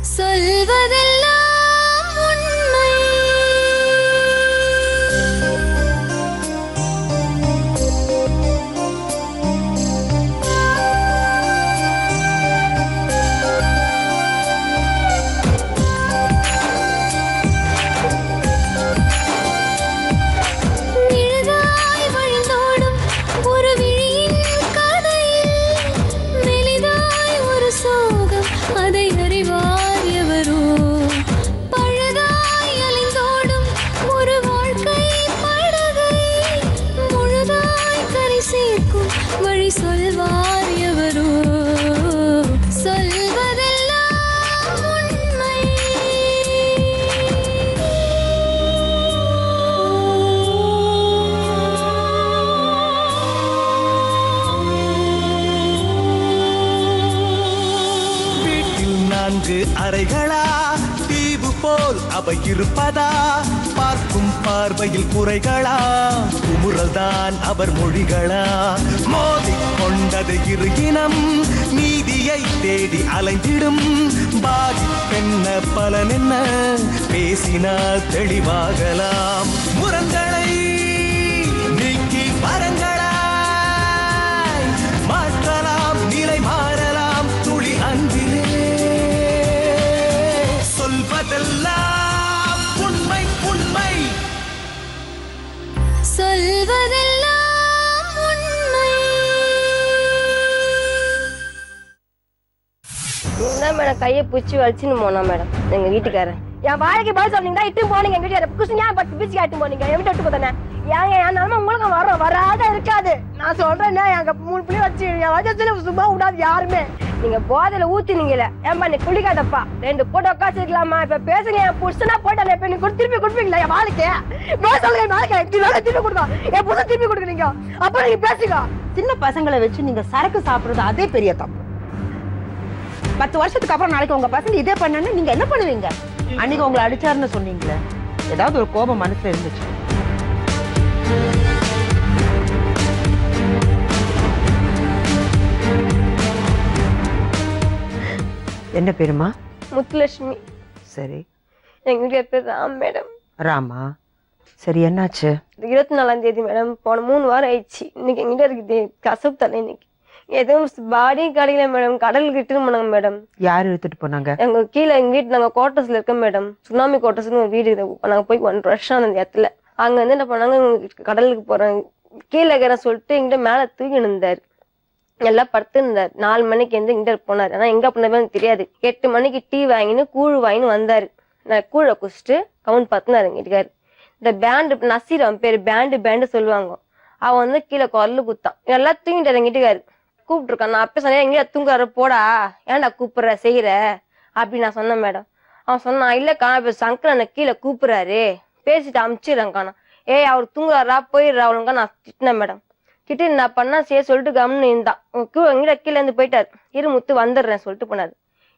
சொல்வதெல்லாம் உண்மை. நிழலாய் வழிந்தோடும் ஒரு விழியின் கதையில் மெலிதாய் ஒரு சோகம், அதை அறிவார் எவரோ. பழுதாய் அலைந்தோடும் ஒரு வாழ்க்கை படகை முழுதாய் கரை சேர்க்கும் வழி சொல்வார் எவரோ. சொல்வதெல்லாம் உண்மை. வீட்டில் 4 அறைகளா, தீவு போல் அவை இருப்பதா? பார்க்கும் பார்வையில் குறைகளா, குமுறல்தான் அவர் மொழிகளா? மோதிக் கொண்டது இரு இனம், நீதியை தேடி அலைந்திடும். பாதிப்பென்ன பலனென்ன, பேசினால் தெளிவாகலாம். முரண்களை நீக்கி வரங்களாய் மாற்றலாம், நிலை மாறலாம் துளி அன்பிலே. சொல்வதெல்லாம் உண்மை உண்மை. சொல்வதெல்லாம் உண்மை. என்ன மேடம் கையை பிடிச்சி வலிச்சுன்னு போனா மேடம் எங்க வீட்டுக்காரன். என் வாழ்க்கை பதில் சொன்னீங்கன்னா இட்டு போனீங்க எங்க வீட்டுக்கார குசிங்க பட்டு பீச்சு காட்டு போனீங்க என் வீட்டை விட்டு போதானே. ஏங்க என் நிலமை உங்களுக்கு வராத இருக்காது. நான் சொல்றேன் எங்க 3 பிள்ளை வச்சு என் வச்சத்துல சும்மா விடாது யாருமே. நீங்க போதையில ஊத்தினீங்கல ஏன்பா நீ குளிக்காதப்பா 2 போட்டு உட்காந்துக்கலாமா? இப்ப பேசுங்க என் புருஷனா போட்டால இப்ப நீங்க திருப்பி கொடுப்பீங்களா என் வாழ்க்கை? சொல்லுங்க என் வாழ்க்கை திருப்பி கொடுக்கும் என் புருஷன் திருப்பி கொடுக்குறீங்க அப்புறம் நீங்க பேசுங்க. சின்ன பசங்களை வச்சு நீங்க சரக்கு சாப்பிடுறது அதே பெரிய தப்பு. 10 வருஷத்துக்கு அப்புறம் நாளைக்கு உங்க பசங்க இதே பண்ணா நீங்க என்ன பண்ணுவீங்க? அன்னைக்கு உங்களை அடிச்சாருன்னு சொன்னீங்களே, ஏதாவது ஒரு கோபம் மனசுல இருந்துச்சு? என்ன பேருமா? முத்துலட்சுமி. சரி. எங்க வீட்டுல பேர் ராம் மேடம். ராமா. சரி, என்னாச்சு? 24ஆம் தேதி மேடம் போன 3 வாரம் ஆயிடுச்சு. இன்னைக்கு எங்கிட்ட இருக்குது கசப்பு தலை. இன்னைக்கு எதுவும் பாடி கிடைக்கல மேடம். கடலுக்கு இட்டுன்னு போனாங்க மேடம். யாரு எடுத்துட்டு போனாங்க? எங்க கீழே எங்க வீட்டு நாங்க குவார்டர்ஸ்ல இருக்கோம் மேடம். சுனாமி குவார்டர்ஸ்னு ஒரு வீடு இருக்குது. நாங்க போய் 1 வருஷம் அந்த இடத்துல அங்க வந்து என்ன பண்ணாங்க, கடலுக்கு போறாங்க கீழே இருக்கிற சொல்லிட்டு எங்கிட்ட மேல தூக்கி இருந்தாரு. எல்லாம் படுத்து இருந்தாரு. 4 மணிக்கு வந்து இங்க போனாரு. ஆனா எங்க போனது தெரியாது. 8 மணிக்கு டீ வாங்கின்னு கூழ் வாங்கின்னு வந்தாரு. நான் கூழை குடிச்சிட்டு கவுண்ட் பார்த்துனாரு எங்கிட்டாரு. இந்த பேண்டு நசீர் அவன் பேரு, பேண்டு சொல்லுவாங்க. அவன் வந்து கீழே குரல் குத்தான். எல்லாம் தூங்கிட்டாரு எங்கிட்டுக்காரு. கூப்பிட்டு இருக்கான். நான் அப்ப சொன்னேன் எங்கேயா தூங்குறாரு போடா, ஏன்டா கூப்பிடுற செய்யற அப்படின்னு நான் சொன்னேன் மேடம். அவன் சொன்னான் இல்லக்கா இப்ப சங்கர் அண்ணன் கீழே கூப்பிடுறாரு பேசிட்டு அமுச்சிடுறேங்கானா. அவர் தூங்குறாரா போயிடுறா அவளுங்க. நான் திட்டினேன் மேடம். திட்டு நான் பண்ணா சரி சொல்லிட்டு கம்னு இருந்தான். எங்கிட்ட கீழே இருந்து போயிட்டாரு. இருமுத்து வந்துடுறேன் சொல்லிட்டு போனாரு.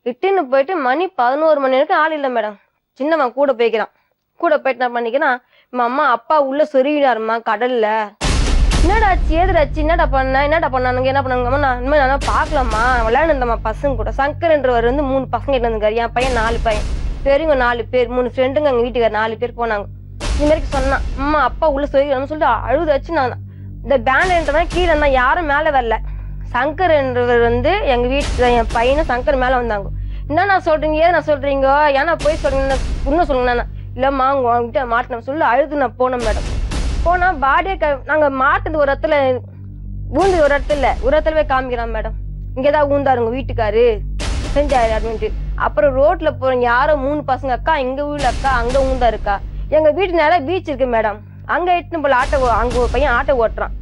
இட்டுன்னு போயிட்டு மணி 11 மணி வரைக்கும் ஆள் இல்லை மேடம். சின்னவன் கூட போய்க்கிறான். கூட போயிட்டு நான் பண்ணிக்கிறான். அம்மா அப்பா உள்ள சொருகினாருமா கடல்ல. என்னடாச்சு ஏதுடாச்சு என்னடா பண்ணானுங்க என்ன பண்ணாங்க? நான் இனிமேல் நல்லா பாக்கலாமா விளையாண்டு இருந்தம்மா பசங்க கூட. சங்கர்ன்றவர் வந்து 3 பசங்க கிட்ட இருந்துக்காரு. என் பையன் 4 பையன் பெரியவங்க 4 பேர் 3 ஃப்ரெண்டுங்க எங்க வீட்டுக்கார 4 பேர் போனாங்க. இது மாதிரி சொன்னான் அம்மா அப்பா உள்ள சொருகினான்னு சொல்லிட்டு அழுத வச்சு நான் இந்த பேண்ட்ன்றவன் கீழே இருந்தா யாரும் மேல வரல. சங்கர் என்றவர் வந்து எங்க வீட்டுல என் பையனும் சங்கர் மேல வந்தாங்க. என்ன நான் சொல்றீங்க ஏன் நான் சொல்றீங்க ஏன்னா போய் சொல்றீங்க இன்னும் சொல்லுங்க. இல்லம்மா உங்ககிட்ட மாட்டின சொல்லி அழுது நான் போனேன் மேடம். போனா பாடியை நாங்க மாட்டுது ஒரு இடத்துல ஊந்து ஒரு இடத்துல போய் காமிக்கிறான் மேடம். இங்கேதான் ஊந்தாருங்க வீட்டுக்காரு செஞ்சாரு அப்படின்ட்டு. அப்புறம் ரோட்ல போறோம் யாரோ 3 பசங்க அக்கா இங்க வீடு அக்கா அங்க ஊந்தா இருக்கா. எங்க வீட்டு நேர பீச் இருக்கு மேடம். அங்க இட்டுன்னு போல ஆட்டோ அங்க ஒரு பையன் ஆட்டோ ஓட்டுறான்.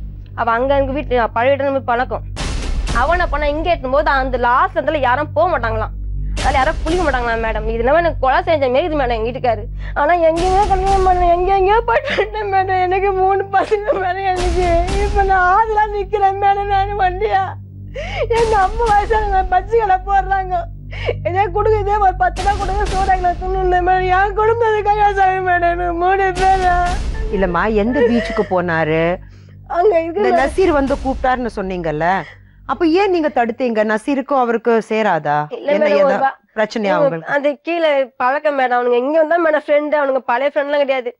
அவன் அங்க எங்க வீட்டு பழைய இடம் பழக்கம். அவனை பண்ண இங்க எட்டும் போது அந்த லாஸ்ட் இடத்துல யாரும் போக மாட்டாங்களாம். அதில் யாரும் புளிக்க மாட்டாங்களா மேடம். இதுனா எனக்கு கொலை செஞ்ச மாரி இது மேடம் எங்க வீட்டுக்காரு. ஆனா எங்கேயுமே கல்யாணம் பண்ண எங்கெங்கயோ போயிட்டு மேடம். எனக்கு 3 பசங்க மேடம். எனக்கு இப்ப நான் ஆதெல்லாம் நிக்கிறேன் மேடம். நான் வண்டியா எங்க அம்மா வயசான பச்சைகளை போடுறாங்க. இதே கொடுங்க இதே ஒரு 10 ரூபா கொடுங்க சோடாங்களா துண்ணு மேடம். என் குடும்பத்துக்காக சாமி மேடம் 3 பேரா. இல்லம்மா எந்த பீச்சுக்கு போனாரு? அங்க இந்த நசீர் வந்து கூப்பிட்டாருன்னு சொன்னீங்கல்ல, அப்ப ஏன் நீங்க தடுத்தீங்க? நசீருக்கும் அவருக்கு சேராதா? பிரச்சனையா உங்களுக்கு அது கீழே பழக்கம் மேடம். அவனுங்க இங்க வந்தா மேடம் ஃப்ரெண்டு, அவனுங்க பழைய ஃப்ரெண்ட் எல்லாம் கிடையாது.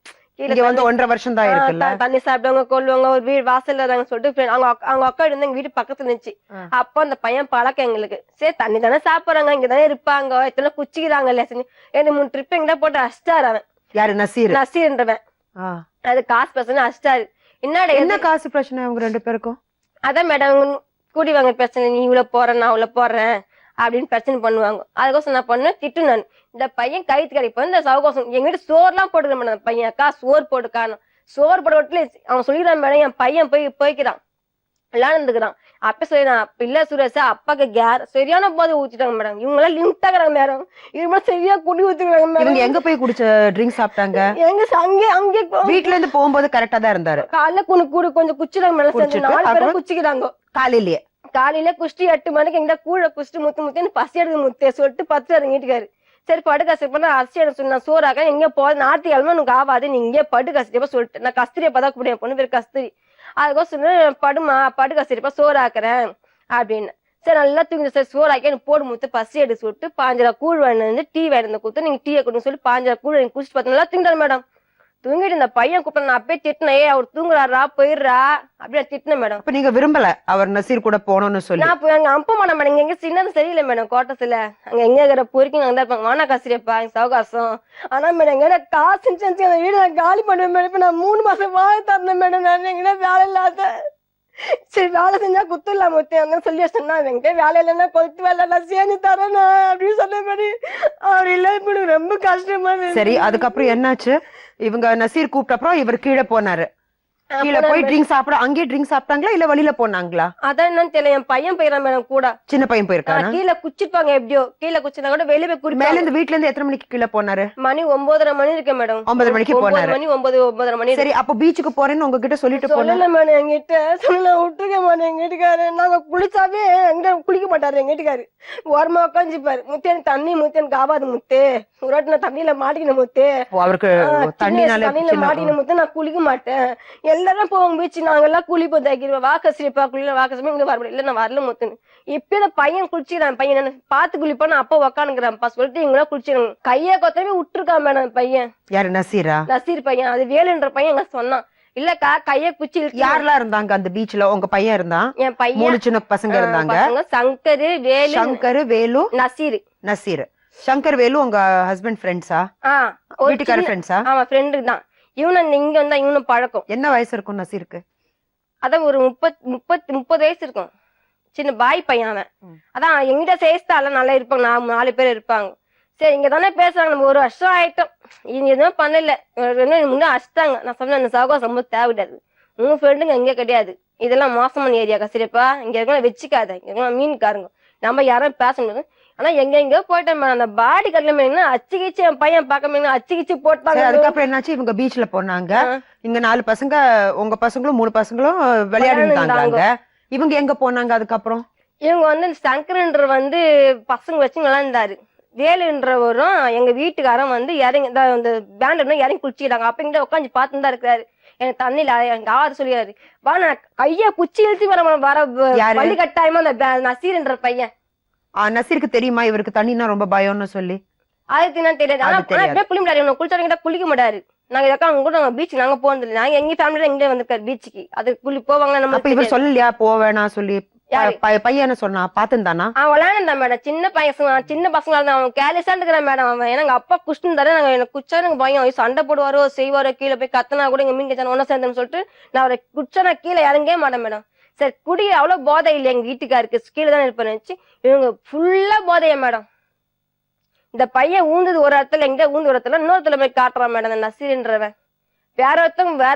இங்க வந்து 1.5 வருஷம் தான் இருக்குல்ல. தண்ணி சாப்பிடுவாங்க, கொள்ளுவாங்க, ஒரு வீடு வாசல்ல இருந்தாங்க சொல்லிட்டு அவங்க அக்கா இருந்து எங்க வீட்டு பக்கத்துல இருந்துச்சு. அப்ப அந்த பையன் பழக்கம் எங்களுக்கு. சரி தண்ணி தானே சாப்பிடுறாங்க, இங்கதானே இருப்பாங்க, எத்தனை குச்சிக்கிறாங்க இல்ல, 2-3 ட்ரிப் எங்கிட்ட போட்டு அடிச்சிட்டாரு அவன். யாரு? நசீர்ன்றவன். அது காசு பிரச்சனை அடிச்சிட்டாரு. என்ன காசு பிரச்சனை அவங்க 2 பேருக்கும்? அதான் மேடம் கூடி வாங்க பிரச்சனை, நீ இவ்வளவு போற நான் அவ்வளவு போடுறேன் அப்படின்னு பிரச்சனை பண்ணுவாங்க. அதுக்கோசம் நான் பண்ண திட்டு நான் இந்த பையன் கைத்து கிடைப்ப இந்த சவகாசம் எங்கிட்ட சோறுலாம் போட்டுக்க மேடம். பையன் அக்கா சோறு போட்டுக்கானு சோறு போட்டு அவன் சொல்லிக்கிறான் மேடம், என் பையன் போய்க்கிறான் விளையாண்டுக்கிறான். அப்ப சொல்லி நான் இல்ல சுரேஷா அப்பாக்கு சரியான போதை ஊத்திட்டாங்க மேடம். இவங்க எல்லாம் லிமிட் ஆகுறாங்க மேடம். இவங்க சரியா குடி ஊத்துறாங்க மேடம். எங்க போய் குடிச்ச ட்ரிங்க் சாப்பிட்டாங்க? எங்க அங்கே வீட்டுல இருந்து போகும்போது கரெக்டா தான் இருந்தாரு. காலைல கொஞ்சம் குச்சிடாங்க மேடம். 4 பேரும் குச்சிக்கிறாங்க. காலையில குஷ்டி 8 மணிக்கு எங்கிட்ட கூட குஷ்டி முத்து பசி எடுக்க முத்தே சொல்லிட்டு 10 இறங்கிட்டுக்காரு. சரி படுகாசு பண்ண அரிசி எடுத்து சொன்னா சோறாக்க எங்க போது ஞாயிற்றுக்கிழமை உனக்கு ஆகாது, நீ இங்கே படு கஸ்திரிப்பா சொல்லிட்டு நான் கஸ்திரியை பார்த்தா கூட என் பொண்ணு பேர் கஸ்திரி. அதுக்கோசம் சொன்ன படுமா படு கஸ்திரிப்பா சோறாக்குறேன் அப்படின்னு. சரி நல்லா தூங்கி சரி சோறாக்கி எனக்கு போடு முத்து பசி எடுத்து சொல்லிட்டு 5 ரூபா கூழ் வந்து டீ வேணும் கொடுத்து நீங்க டீயை கொடுன்னு சொல்லி 5 ரூபா கூழ் எனக்கு குடிச்சு பார்த்தா நல்லா தூங்கிட்டாரு மேடம். தூங்கிட்டு இந்த பையன் கூப்பிட நான் அப்பயே திட்டினேன், அவர் தூங்குறாரா போயிடுறா அப்படியே திட்டினேன் மேடம். அப்ப நீங்க விரும்பல அவர் நசீர் கூட போகணும்னு சொல்லி? நான் போய் அங்க அம்ப மாட்டேன் மேடம். எங்க சின்னது சரியில்லை மேடம். கோட்டத்துல அங்க எங்க இருக்கிற பொறுக்கி அங்க தான் இருப்பாங்க. வானா காசிரியப்பா எங்க சவகாசம். ஆனா மேடம் எங்க காசு அந்த வீடு நான் காலி பண்ணுவேன் மேடம். இப்ப நான் 3 மாசம் வாழ தரேன் மேடம். நான் எங்கிட்ட வேலை இல்லாத சரி வேலை செஞ்சா குத்து இல்லாம ஒத்தேன் சொல்லி சொன்னா என்கிட்ட வேலை இல்லைன்னா கொத்து வேலை நான் சேர்ந்து தரேன் அப்படின்னு சொன்ன மாதிரி அவர் இல்ல. இப்ப ரொம்ப கஷ்டமா. சரி அதுக்கப்புறம் என்னாச்சு? இவங்க நசீர் கூப்பிட்ட அப்புறம் இவர் கீழே போனாரு. கீழே போய் ட்ரிங்க் சாப்பிட அங்கேயே ட்ரிங்க் சாப்பிட்டாங்களா இல்ல வெளியில போனாங்களா? அதான் என்னன்னு தெரியல. என் பையன் போயிடறான் மேடம் கூட. சின்ன பையன் போயிருக்காங்க. கீழே குச்சிருப்பாங்க எப்படியோ. கீழே குச்சிருந்தா கூட வெளியே போய் குடிப்பாங்க. மேல இருந்து வீட்டுல இருந்து எத்தனை மணிக்கு கீழே போனாரு? மணி 9:30 மணி இருக்கு மேடம். 9 மணிக்கு போனாரு. 9:30 மணி. சரி அப்ப பீச்சுக்கு போறேன்னு உங்ககிட்ட சொல்லிட்டு போனாரு? சொல்லல மேடம் எங்கிட்ட. சொல்ல விட்டுருக்க மாட்டேன். எங்க வீட்டுக்காரு நாங்க குளிச்சாவே எங்க குளிக்க மாட்டாரு. எங்க வீட்டுக்காரு ஓரமா உட்காந்துப்பாரு. முத்தேன் தண்ணி முத்தேன் காவாது முத்து ஒரு வாட்டி நான் தண்ணியில மாட்டிக்கணும் முத்து. அவருக்கு தண்ணியில மாட்டிக்கணும் முத்து. நான் குளிக்க மாட்டேன். எல்லாரும் போவோம் பீச். நாங்க எல்லாம் குளிப்போம். தைக்கிறோம் வாக்கசிரிப்பா குளில வாக்கசிரிப்பா இங்க வரல. இல்ல நான் வரல முத்துன்னு. இப்ப பையன் குளிச்சுக்கிறான். பையன் என்ன பார்த்து குளிப்பான்னு அப்பா உக்காந்துக்கிறான்ப்பா சொல்லிட்டு இவங்க குளிச்சுக்கிறாங்க. கைய கொத்தவே விட்டுருக்கான் மேடம் பையன். யாரு? நசீரா? நசீர் பையன். அது வேலுன்ற பையன் எங்க சொன்னான். இல்லக்கா கைய குச்சி. யாரெல்லாம் இருந்தாங்க அந்த பீச்ல? உங்க பையன் இருந்தான்? என் பையன் 3 சின்ன பசங்க இருந்தாங்க. சங்கர் வேலு நசீர். சங்கர் வேலு உங்க ஹஸ்பண்ட் ஃப்ரெண்ட்ஸா? வீட்டுக்கார ஃப்ரெண்ட்ஸா? ஆமா ஃப்ரெண்டு தான். இவனு இங்க வந்தா இவனு பழக்கம். என்ன வயசு இருக்கும் நசீருக்கு? அதான் ஒரு 30 வயசு இருக்கும். சின்ன பாய் பையன் அவன். அதான் எங்கிட்ட சேர்த்தால நல்லா இருப்பாங்க. 4 பேர் இருப்பாங்க. சரி இங்க தானே பேசுறாங்க. நம்ம 1 வருஷம் ஆயிட்டோம். இங்க எதுவும் பண்ணல. முன்னே அடிச்சிட்டாங்க. நான் சொன்னேன் இந்த சகோதரம் ரொம்ப தேவையிடாது. உங்க ஃப்ரெண்டுங்க எங்க கிடையாது. இதெல்லாம் மோசமான ஏரியா கசிரியப்பா. இங்க இருக்கலாம் வச்சுக்காத. இங்க இருக்கலாம் மீன்காரங்க. நம்ம யாரும் பேச முடியாது. ஆனா எங்க போயிட்டேன் அந்த பாடி கட்டல அச்சுக்கிச்சு என் பையன் பார்க்க அச்சுக்கிச்சு போட்டாங்க. அதுக்கப்புறம் என்னாச்சு? இவங்க பீச்ல போனாங்க. இங்க 4 பசங்க உங்க பசங்களும் 3 பசங்களும் விளையாடுறாங்க. இவங்க எங்க போனாங்க அதுக்கப்புறம்? இவங்க வந்து சங்கரன்ற வந்து பசங்க வச்சு விளையாண்டாரு. வேலுன்றவரும் எங்க வீட்டுக்காரன் வந்து இறங்கி இந்த பேண்ட் இறங்கி குளிச்சுக்கிட்டாங்க. அப்ப இங்க உட்காந்து பார்த்துன்னு தான் இருக்கிறாரு. எனக்கு தண்ணியில எங்க ஆவாது சொல்லியாரு வா நான் கைய குச்சி இழுத்து வர பள்ளி கட்டாயமா அந்த நசீர்ன்ற பையன். நசீருக்கு தெரியுமா இவருக்கு தண்ணினா ரொம்ப பயம்னு சொல்லி? அது தெரியாது. ஆனா அப்படியே குளிக்க முடியாது. குளிச்சாங்க குளிக்க மாட்டாரு. நாங்க அவங்க கூட பீச்சுக்கு நாங்க போனது. நாங்க எங்க ஃபேமிலில எங்க வந்திருக்காரு பீச்சுக்கு. அது போவாங்க. நம்ம இவர் சொல்லலையா போவேனா சொல்லி? பையன சொன்னா பாத்துந்தானா? அவன் விளையாடுந்தான் மேடம். சின்ன பசங்களா இருந்தா அவன் கேலிசா இருக்கிறான் மேடம். அவன் எங்க அப்பா குஷ்டன் தர நாங்க எனக்கு குச்சா எனக்கு பயம். சண்டை போடுவாரோ செய்வாரோ கீழே போய் கத்தனா கூட எங்க மீன் கச்சான ஒன்னா சேர்ந்தேன்னு சொல்லிட்டு நான் அவரை குச்சா நான் கீழே இறங்கவே மாட்டேன் மேடம். சரி குடி அவ்வளவு போதை இல்லை எங்க வீட்டுக்காருக்கு. கீழே தான் இருப்பேன்னு வச்சு இவங்க ஃபுல்லா போதைய மேடம். இந்த பையன் ஊந்தது ஒரு இடத்துல எங்கிட்ட ஊந்து ஒரு இடத்துல இன்னொருத்துல போய் காட்டுறான் மேடம். அந்த நசீர்ன்றவன் வேற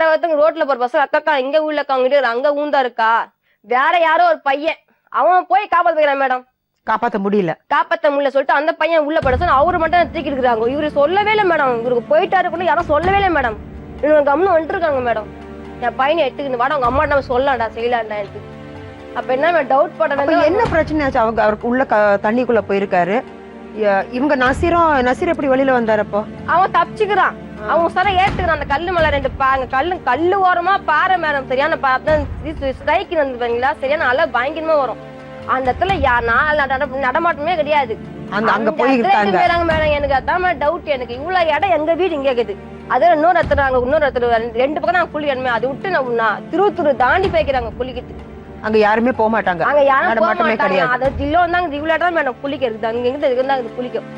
ஒருத்தவங்க ரோட்ல போற பசங்க அக்காக்கா இங்க ஊர்லக்கா அவங்க அங்க ஊந்தா இருக்கா. வேற யாரோ ஒரு பையன் அவன் போய் காப்பாத்துக்கிறான் மேடம். காப்பாத்த முடியல சொல்லிட்டு அந்த பையன் உள்ள பட சொன்னா அவரு மட்டும் தூக்கி இருக்கிறாங்க. இவரு சொல்லவே இல்லை மேடம். இவருக்கு போயிட்டாரு கூட யாரும் சொல்லவே இல்லை மேடம். இவங்க கம்னு வந்துட்டு இருக்காங்க மேடம். என் பையனை எடுத்துக்கிட்டு வாட அவங்க அம்மா நம்ம சொல்லலாம்டா செய்யலாம்டா எனக்கு. அப்ப என்ன டவுட் பண்றது? என்ன பிரச்சனை ஆச்சு? அவருக்கு உள்ள தண்ணிக்குள்ள போயிருக்காரு. இவங்க நசீர் எப்படி வெளியில வந்தாரப்போ? அவன் தப்பிச்சுக்கிறான். அவங்க சார ஏத்துக்கிறான். அந்த கல்லு மேல 2 கல்லு ஓரமா பாறை மேடம். சரியான ஸ்ட்ரைக் வந்து சரியான அலை பயங்கரமா வரும். அந்த இடத்துல நடமாட்டமே கிடையாது. அங்க போய் இருக்காங்க மேடம். எனக்கு அதான் டவுட். எனக்கு இவ்வளவு இடம் எங்க வீடு இங்க இருக்குது. அதே இன்னொரு இடத்துல ரெண்டு பக்கம் நான் குளிக்கணுமே. அதை விட்டு நான் திருத்தூர் தாண்டி போய்க்கிறாங்க குளிக்கிறதுக்கு. அங்க யாருமே போக மாட்டாங்க. அங்க யாரும் போக மட்டுமே மாட்டாங்க. கிடையாது. அது ஜில்லோ தான் இவ்வளவு இடம் மேடம் குளிக்கிறது. அங்க இருந்து இதுக்கு குளிக்கும்.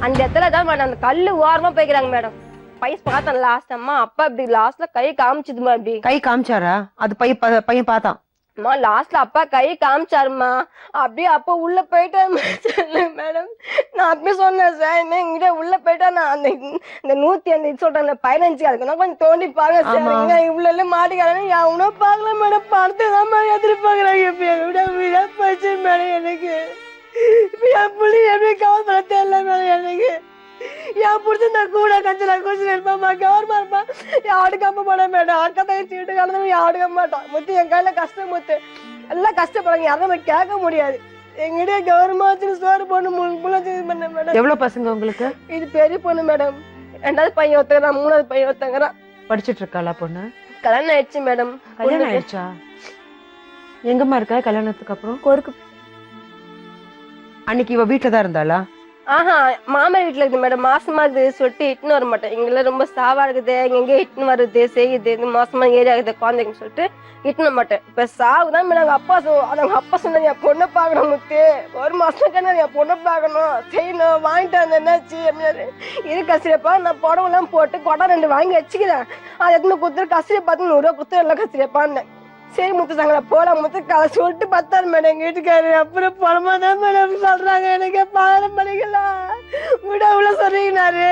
அந்த இடத்துல தான் மேடம் அந்த கல்லு ஓரமா போய்க்கிறாங்க மேடம். பையன் பார்த்தேன் லாஸ்ட் அம்மா. அப்பா இப்படி லாஸ்ட்ல கை காமிச்சதுமா. இப்படி கை காமிச்சாரா? அது பையன் பார்த்தான். அம்மா லாஸ்ட்ல அப்பா கை காமிச்சாருமா. அப்படியே அப்ப உள்ள போயிட்டேன் மேடம். நான் அப்படியே சொன்னேன் சார், என்ன இங்கிட்ட உள்ள போயிட்டா நான் அந்த 105 சொல்றேன் 15 அதுக்கு கொஞ்சம் தோண்டி பாருங்க சார். இவ்வளவு மாட்டிக்காரங்க அவனும் பாக்கல மேடம். படத்தைதான் மேடம் எதிர்பார்க்கறாங்க. இப்ப விட விட போச்சு மேடம். எனக்கு இப்ப என் புள்ளி எப்படி கவர் பண்ண தெரியல மேடம். எனக்கு என் புடிச்சு நான் கூட கஞ்சல கொஞ்சம் இருப்பாமா கவர்மா இருப்பா. யாரு கம்ப மாட்டேன் மேடம். அக்கா தங்கச்சி வீட்டு கலந்து யாரு கம்ப மாட்டான். முத்து என் கையில கஷ்டம் முத்து எல்லாம் கஷ்டப்படுறாங்க. யாரும் கேட்க முடியாது. எங்கிட்ட கவர்மெண்ட் சோறு பொண்ணு பண்ண மேடம். எவ்வளவு பசங்க உங்களுக்கு? இது பெரிய பொண்ணு மேடம். 2வது பையன் ஒருத்தங்கிறான், 3வது பையன் ஒருத்தங்கிறான். படிச்சிட்டு இருக்காளா பொண்ணு? கல்யாணம் ஆயிடுச்சு மேடம். கல்யாணம் ஆயிடுச்சா? எங்கம்மா இருக்கா கல்யாணத்துக்கு அப்புறம்? கொருக்கு. அன்னைக்கு இவ வீட்டுலதான் இருந்தாளா? ஆஹா மாமன் வீட்டுல இருக்குது மேடம். மாசமா இருக்குது சொல்லிட்டு இட்டுன்னு வர மாட்டேன். எங்கெல்லாம் ரொம்ப சாவா இருக்குது, எங்க இட்டுன்னு வருது செய்யுது, இந்த மாசமா ஏரியா இருக்குது குழந்தைங்கன்னு சொல்லிட்டு இட்டுன்னு வர மாட்டேன். இப்ப சாவுதான் மேடம். அவங்க அப்பா சொன்னாங்க என் பொண்ணை பாக்கணும் முத்து. 1 மாசத்துக்கு என் பொண்ணை பாக்கணும் செய்யணும் வாங்கிட்டு வந்த என்னாச்சு அப்படின்னாரு. இது கசிரியப்பா நான் புடவெல்லாம் போட்டு குடம் 2 வாங்கி வச்சுக்கிறேன். அதை எத்தனை குத்துரு கசிரியை பார்த்து 100 ரூபா குத்துரு எல்லாம் கசிரியப்பான்னு. சரி முத்து சங்கல போலாம் முத்து கதை சொல்லிட்டு 10 மேடம் எங்க வீட்டுக்காரு. அப்புறம் பணமா தான் மேடம் சொல்றாங்க. எனக்கு பாடம் பண்ணிக்கலாம் விட அவ்வளவு சொல்றீங்கன்னாரு.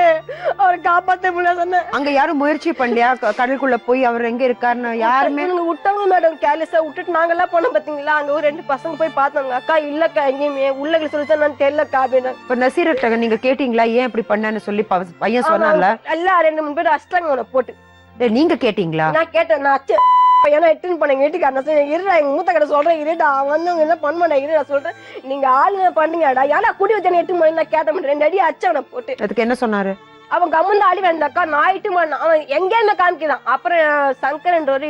அவரை காப்பாத்த முடியல சொன்னேன். அங்க யாரும் முயற்சி பண்ணலையா கடலுக்குள்ள போய் அவர் எங்க இருக்காருன்னு? யாருமே விட்டவங்க மேடம். கேர்லெஸ்ஸா விட்டுட்டு நாங்க எல்லாம் போனோம் பாத்தீங்களா. அங்க ஒரு 2 பசங்க போய் பார்த்தாங்க. அக்கா இல்லக்கா எங்கேயுமே உள்ள சொல்லிச்சா நான் தெரியலக்கா அப்படின்னு. இப்ப நசீரட்ட நீங்க கேட்டீங்களா ஏன் இப்படி பண்ணான்னு சொல்லி? பையன் சொன்னால எல்லாம் 2-3 பேர் அஷ்டாங்க உன போட்டு. நீங்க கேட்டீங்களா? நான் கேட்டேன். நான் அச்சு ஏன்னா எட்டுன்னு போன எங்க வீட்டுக்கு இருடா எங்க மூத்த கடை சொல்றேன் இருடா வந்து என்ன பண்ண மாட்டேன் இருடா சொல்றேன். நீங்க ஆளுங்க பண்ணுங்கடா ஏன்னா குடி வச்சு எட்டு மணி நான் கேட்ட மாட்டேன். 2 அடி அச்சவனை போட்டு. அதுக்கு என்ன சொன்னாரு? அவன் கம்முந்து ஆடி வேண்டாக்கா நான் இட்டு அவன் எங்கேயுமே காமிக்கிறான். அப்புறம் சங்கரன்ற ஒரு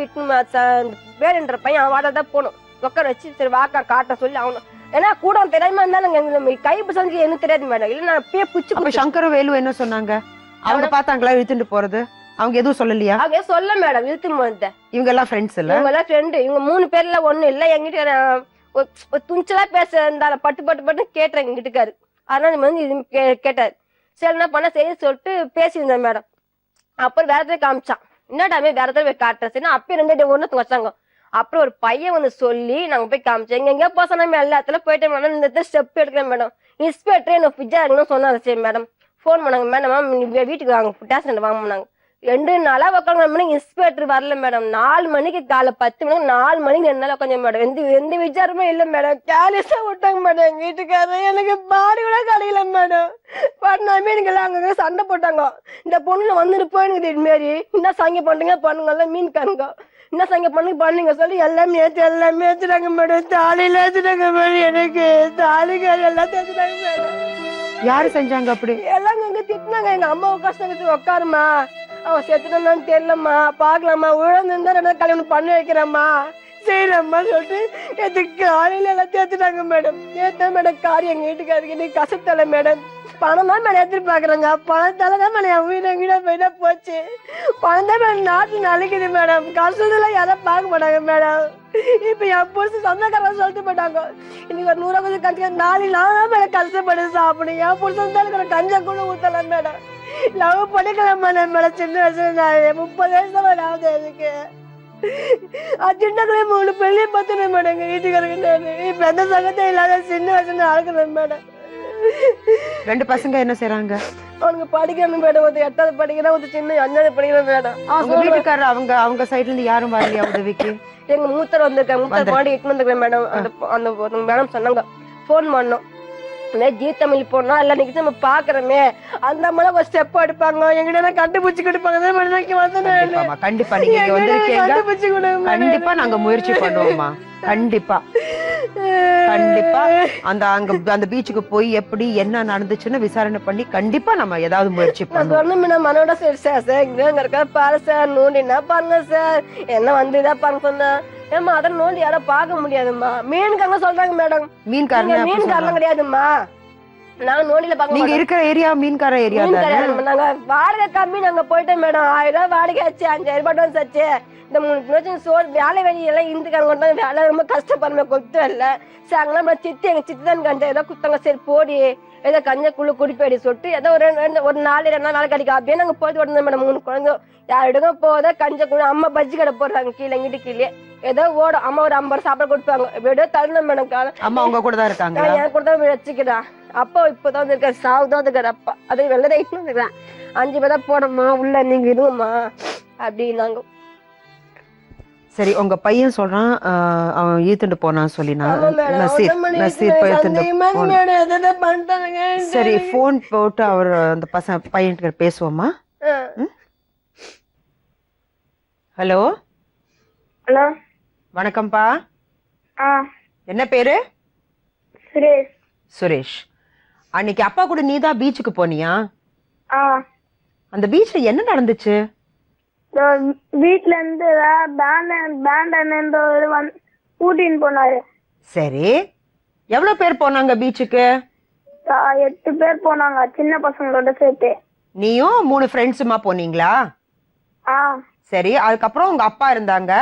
வேறுன்ற பையன் அவன் வாடதான் போகணும் உட்கார வச்சு சரி வாக்கா காட்ட சொல்லி அவனும். ஏன்னா கூட தெரியாம இருந்தாலும் கை பிசைஞ்சு என்ன தெரியாது மேடம். இல்ல நான் அப்படியே பிடிச்சி. சங்கர வேலு என்ன சொன்னாங்க? அவங்க பார்த்தாங்களா இழுத்துட்டு போறது? அவங்க எதுவும் சொல்லலையா? அவங்க சொல்ல மேடம் இழுத்து போனத. இவங்க எல்லாம் ஃப்ரெண்ட்ஸ் இல்ல? இவங்க எல்லாம் ஃப்ரெண்டு. இவங்க 3 பேர்ல ஒண்ணு இல்ல. எங்கிட்ட துணிச்சலா பேச இருந்தால பட்டு கேட்டுறேன் எங்க வீட்டுக்காரு. அதனால வந்து இது கேட்டாரு. சரி என்ன பண்ண சரி சொல்லிட்டு பேசியிருந்தேன் மேடம். அப்புறம் வேற இடத்துல காமிச்சான். என்னடாமே வேற இடத்துல போய் காட்டுறேன். சரி அப்பயே 2 ஒண்ணு வச்சாங்க. அப்புறம் ஒரு பையன் வந்து சொல்லி நாங்க போய் காமிச்சோம். எங்க போக சொன்னா எல்லா இடத்துல போயிட்டேன் மேடம். இந்த ஸ்டெப் எடுக்கிறேன் மேடம். இன்ஸ்பெக்டர் என்ன ஃபிஜா இருக்கணும்னு சொன்னாங்க. சரி மேடம் போன் பண்ணாங்க. மேடம் வீட்டுக்கு வாங்க ஸ்டேஷன் வாங்கினாங்க. 2 நாளா உட்காந்து இன்ஸ்பெக்டர் வரல மேடம். 4 மணிக்கு காலை 10 மணிக்கு 4 மணிக்கு 2 நாள் உட்காந்து மேடம். எந்த விசாரமும் இல்ல மேடம். கேலிஸா விட்டாங்க மேடம். எங்க வீட்டுக்காரர் எனக்கு பாடி கூட கிடைக்கல மேடம். பண்ணாமே எனக்கு எல்லாம் அங்க சண்டை போட்டாங்க. இந்த பொண்ணு வந்துட்டு போயினுக்குது இது மாரி என்ன சங்க பண்றீங்க பண்ணுங்க எல்லாம் மீன்காரங்க என்ன சங்க பண்ணுங்க சொல்லி எல்லாமே ஏத்துட்டாங்க மேடம். தாலியில ஏத்துட்டாங்க மேடம். எனக்கு தாலிக்காரி எல்லாம் ஏத்துட்டாங்க மேடம். யாரு செஞ்சாங்க அப்படி? எல்லாம் அங்க திட்டினாங்க. எங்க அம்மாவை கஷ்டத்துக்கு உட்காருமா அவன் செத்துட்டான்னு தெரியலம்மா பாக்கலாமா உழந்திருந்தா 2 கல்யாணம் பண்ணி வைக்கிறேம்மா செய்யலம்மா சொல்லிட்டு எதுக்கு காலையில எல்லாம் தேத்துட்டாங்க மேடம். ஏத்தா மேடம் காரி எங்க வீட்டுக்காருக்கு நீ கசத்தல மேடம். பணம் தான் மேடம் எதிர்பார்க்கறாங்க. பணத்தாலதான் மேடம் என் வீட வீட போயிட்டா போச்சு. பணம் தான் மேடம் நாட்டுல நிலைக்குது மேடம். கஷ்டத்துல யாரும் பார்க்க மாட்டாங்க மேடம். இப்ப என் புருஷன் சொந்தக்காரன் சொல்லிட்டு போயிட்டாங்க. இன்னைக்கு ஒரு 100 கொஞ்சம் கஞ்சி நாளைக்கு நான் தான் மேடம் கஷ்டப்பட்டு சாப்பிடும். என் புருஷன் தான் எனக்கு கஞ்சம் கூட ஊத்தலாம் மேடம். லவ் பண்ணிக்கலாம் மேடம். சின்ன வயசுல 30 வயசு தான் மேடம் ஆகுது எனக்கு. சின்னக்குள்ளே 3 பெண்ணே பார்த்துனேன் மேடம் எங்க வீட்டுக்காரங்க. இப்ப எந்த சங்கத்தையும் இல்லாத சின்ன வயசுல அழுக்கிறேன் மேடம். 2 பசங்க என்ன செய்றாங்க? அவனுக்கு படிக்கணும் மேடம். ஒரு 8வது படிக்கிறேன், ஒரு சின்ன 5வது படிக்கிறேன் மேடம். அவங்க வீட்டுக்காரர் அவங்க சைடுல இருந்து யாரும் வரலையா உதவிக்கு? எங்க மூத்தர் வந்திருக்காங்க. மூத்தர் பாடி இட்டு வந்துருக்கேன் மேடம். அந்த மேடம் சொன்னாங்க போன் பண்ணோம். ஜி தமிழ் போனா எல்லாம் நினைச்சு நம்ம பாக்குறோமே அந்த மாதிரி ஒரு ஸ்டெப் எடுப்பாங்க. எங்கிட்ட கண்டுபிடிச்சு கொடுப்பாங்க. கண்டிப்பா நீங்க வந்திருக்கீங்க. கண்டிப்பா நாங்க முயற்சி பண்ணுவோம்மா. கண்டிப்பா அந்த பீச்சுக்கு போய் எப்படி என்ன நடந்துச்சுன்னு விசாரணை பண்ணி கண்டிப்பா நம்ம ஏதாவது முயற்சி பண்ணுவோம். மனோட சரி சார் இங்க இருக்க பாரு சார் நோண்டினா பாருங்க சார் என்ன வந்து பாருங்க சொன்னா ஏமா அத நோண்டி யாரும் பார்க்க முடியாதுமா. மீன்காரங்க சொல்றாங்க மேடம். மீன்காரங்க கிடையாதுமா. நாங்க நோண்டில பாக்க நீங்க இருக்கிற ஏரியா மீன்கார ஏரியா மீன் தானே? கல்யாணம் நாங்க வாடகை கம்மி நாங்க போயிட்டோம் மேடம். 1000 ரூபாய் வாடகை ஆச்சு, 5000 ரூபாய் தான் ஆச்சு. இந்த 3 வருஷம் சோறு வேலை வெளி எல்லாம் இந்துக்காரங்க வேலை ரொம்ப கஷ்டப்படுறோம், கொத்து வரல. சரி அங்கெல்லாம் சித்தி எங்க சித்தி தான் 5000 ரூபாய் கொடுத்தாங்க. சரி போடி ஏதோ கஞ்சக்குள்ள குடிப்பேடி சொல்லிட்டு ஏதோ ஒரு 2 நாள் கிடைக்கும் அப்படியே நாங்க போயிட்டு உடனே மேடம். 3 குழந்தை யாருடுங்க போதா கஞ்சக்குள்ள அம்மா பஜ்ஜி கடை போடுறாங்க கீழே இங்கிட்டு கீழே ஏதோ ஓடும். அம்மா ஒரு 50 சாப்பாடு கொடுப்பாங்க. எப்படியோ தருணம் மேடம். அம்மா உங்க கூட தான் இருக்காங்க? என் கூட தான் வச்சுக்கிறா. அப்பா இப்பதான் இருக்காரு, சாவுதான் இருக்காரு அப்பா. அதே வெள்ளை இருக்கிறேன் 5 பேர் தான் போடமா உள்ள நீங்க இருங்கம்மா அப்படின்னாங்க. சரி உங்க பையன் சொல்றான் அவன் ஈத்துட்டு போனான்னு சொல்லி நசீர் சரி போன் போட்டு அவர் அந்த பையன்கிட்ட பேசுவோமா? ஹலோ ஹலோ வணக்கம்ப்பா. என்ன பேரு? சுரேஷ். சுரேஷ். அன்னைக்கு அப்பா கூட நீதான் பீச்சுக்கு போனியா? அந்த பீச்ல என்ன நடந்துச்சு? வீட்ல இருந்து கூட்டின்னு போனாரு. சரி எவ்வளவு பேர் போனாங்க பீச்சுக்கு? 8 பேர் போனாங்க, சின்ன பசங்களோட சேர்த்து. நீயும் 3 ஃப்ரெண்ட்ஸுமா போனீங்களா? சரி அதுக்கப்புறம் உங்க அப்பா இருந்தாங்க?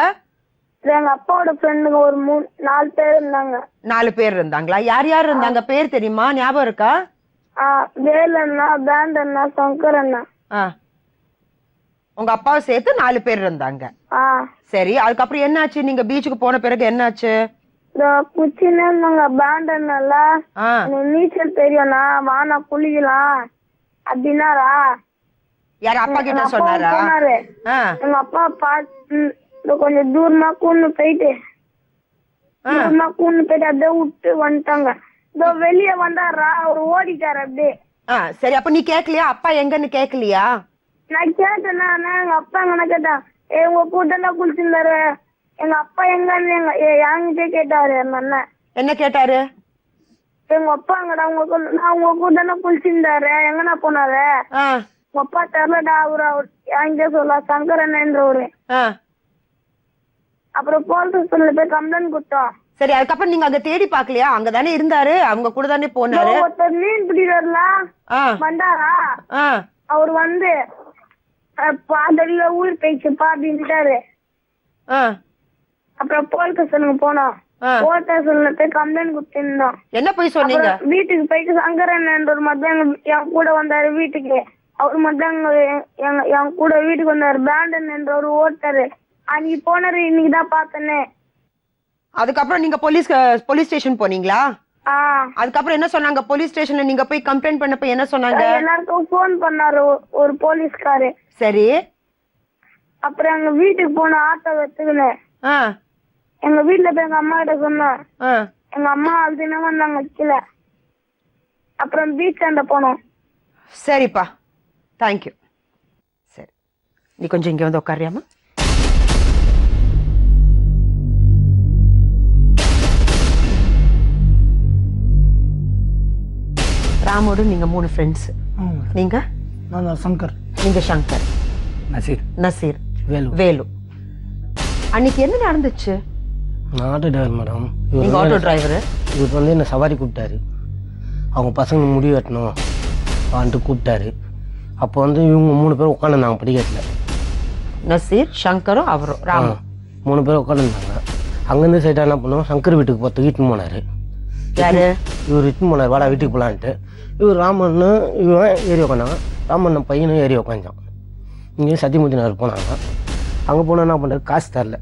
எங்க அப்பாவோட ஃப்ரெண்டுங்க ஒரு 4 பேர் இருந்தாங்க. 4 பேர் இருந்தாங்களா? யார் யார் இருந்தாங்க பேர் தெரியுமா, ஞாபகம் இருக்கா? வேல் அண்ணா, பேண்ட் அண்ணா, சங்கர் அண்ணா. உங்க அப்பாவை சேர்த்து 4 பேர் இருந்தாங்க. சரி அதுக்கப்புறம் என்னாச்சு? நீங்க பீச்சுக்கு போன பிறகு என்னாச்சு? குச்சின்னு இருந்தாங்க பேண்ட் அண்ணால. நீச்சல் தெரியும்னா வானா குளிக்கலாம் அப்படின்னாரா? யார் அப்பா கிட்ட சொன்னாரா? எங்க அப்பா கொஞ்சம் தூரமா கூண்டு போயிட்டு அப்படியே விட்டு வந்துட்டாங்க. வெளியே வந்தாரா அவரு ஓடிட்டாரு அப்படியே. சரி அப்ப நீ கேக்கலையா அப்பா எங்கன்னு கேக்கலையா? நான் கேட்டேன்னா எங்க அப்பா எங்கன்னா கேட்டான். உங்க கூட்டம் குளிச்சிருந்தாரு, எங்க அப்பா எங்கன்னு என்கிட்ட கேட்டாரு. என் அண்ணன் என்ன கேட்டாரு? எங்க அப்பா எங்கடா உங்க கூட்டம் குளிச்சிருந்தாரு, எங்கண்ணா போனாரு? உங்க அப்பா தெரியலடா, அவரு என்கிட்ட சொல்ல சங்கர் அண்ணன்றவரு. அப்புறம் போலீஸ் ஸ்டேஷன்ல போய் கம்ப்ளைண்ட் கொடுத்தோம். சரி அதுக்கப்புறம் நீங்க அங்க தேடி பாக்கலையா? அங்கதானே இருந்தாரு, அவங்க கூட தானே போனாரு. ஒருத்தர் மீன் பிடிக்கிறதுல வந்தாரா, அவர் வந்து பாதல்ல உயிர் போயிடுச்சுப்பா அப்படின்ட்டாரு. அப்புறம் போலீஸ் ஸ்டேஷனுக்கு போனோம். போலீஸ் ஸ்டேஷன்ல போய் கம்ப்ளைண்ட் கொடுத்திருந்தோம். என்ன போய் சொன்னீங்க? வீட்டுக்கு போயிட்டு சங்கரன் மட்டும் என் கூட வந்தாரு வீட்டுக்கு. அவரு மட்டும் என் கூட வீட்டுக்கு வந்தாரு. பேண்டன் என்றவர் ஓட்டாரு. அன்னைக்கு போனாரு, இன்னைக்குதான் பார்த்தனே. அதுக்கப்புறம் நீங்க போலீஸ் ஸ்டேஷன் போனீங்களா? அதுக்கப்புறம் என்ன சொன்னாங்க? போலீஸ் ஸ்டேஷன்ல நீங்க போய் கம்ப்ளைண்ட் பண்ணப்ப என்ன சொன்னாங்க? எல்லாருக்கும் போன் பண்ணாரு ஒரு போலீஸ்காரு. சரி அப்புறம் எங்க வீட்டுக்கு போன ஆட்டோ எடுத்துக்கினேன். எங்க வீட்டுல போய் எங்க அம்மா கிட்ட சொன்னேன். எங்க அம்மா அதுனா வந்தாங்க கீழே. அப்புறம் பீச் ஆண்ட போனோம். சரிப்பா தேங்க்யூ. சரி நீ கொஞ்சம் இங்க வந்து உட்காரியாமா? ராமோடு நீங்க 3 ஃப்ரெண்ட்ஸ். நீங்க? நான் சங்கர். நீங்க சங்கர். நசீர். வேலு. அன்னைக்கு என்ன நடந்துச்சு? நான் ஆட்டோ டிரைவர் மேடம். நீங்க ஆட்டோ டிரைவர்? இவர் வந்து என்ன சவாரி கூப்பிட்டாரு. அவங்க பசங்க முடி வெட்டணும் வந்துட்டு கூப்பிட்டாரு. அப்போ வந்து இவங்க 3 பேர் உட்காந்துருந்தாங்க படிக்கட்டில். நசீர், சங்கரும் அவரும் ராமு 3 பேர் உட்காந்துருந்தாங்க. அங்கேருந்து சைட்டாக என்ன பண்ணுவோம், சங்கர் வீட்டுக்கு பார்த்து இட்டுன்னு போனார். யாரு? இவர் இட்டுன்னு போனார், வாடா வீட்டுக்கு போகலான்ட்டு. இவர் ராமன்னு இவன் ஏறி உட்காந்தாங்க. ராமன் பையனும் ஏறி உட்காந்தான். இங்கே சத்தியமூர்த்தி நகர் போனாங்க. அங்கே போனால் என்ன பண்ணுறது, காசு தரல.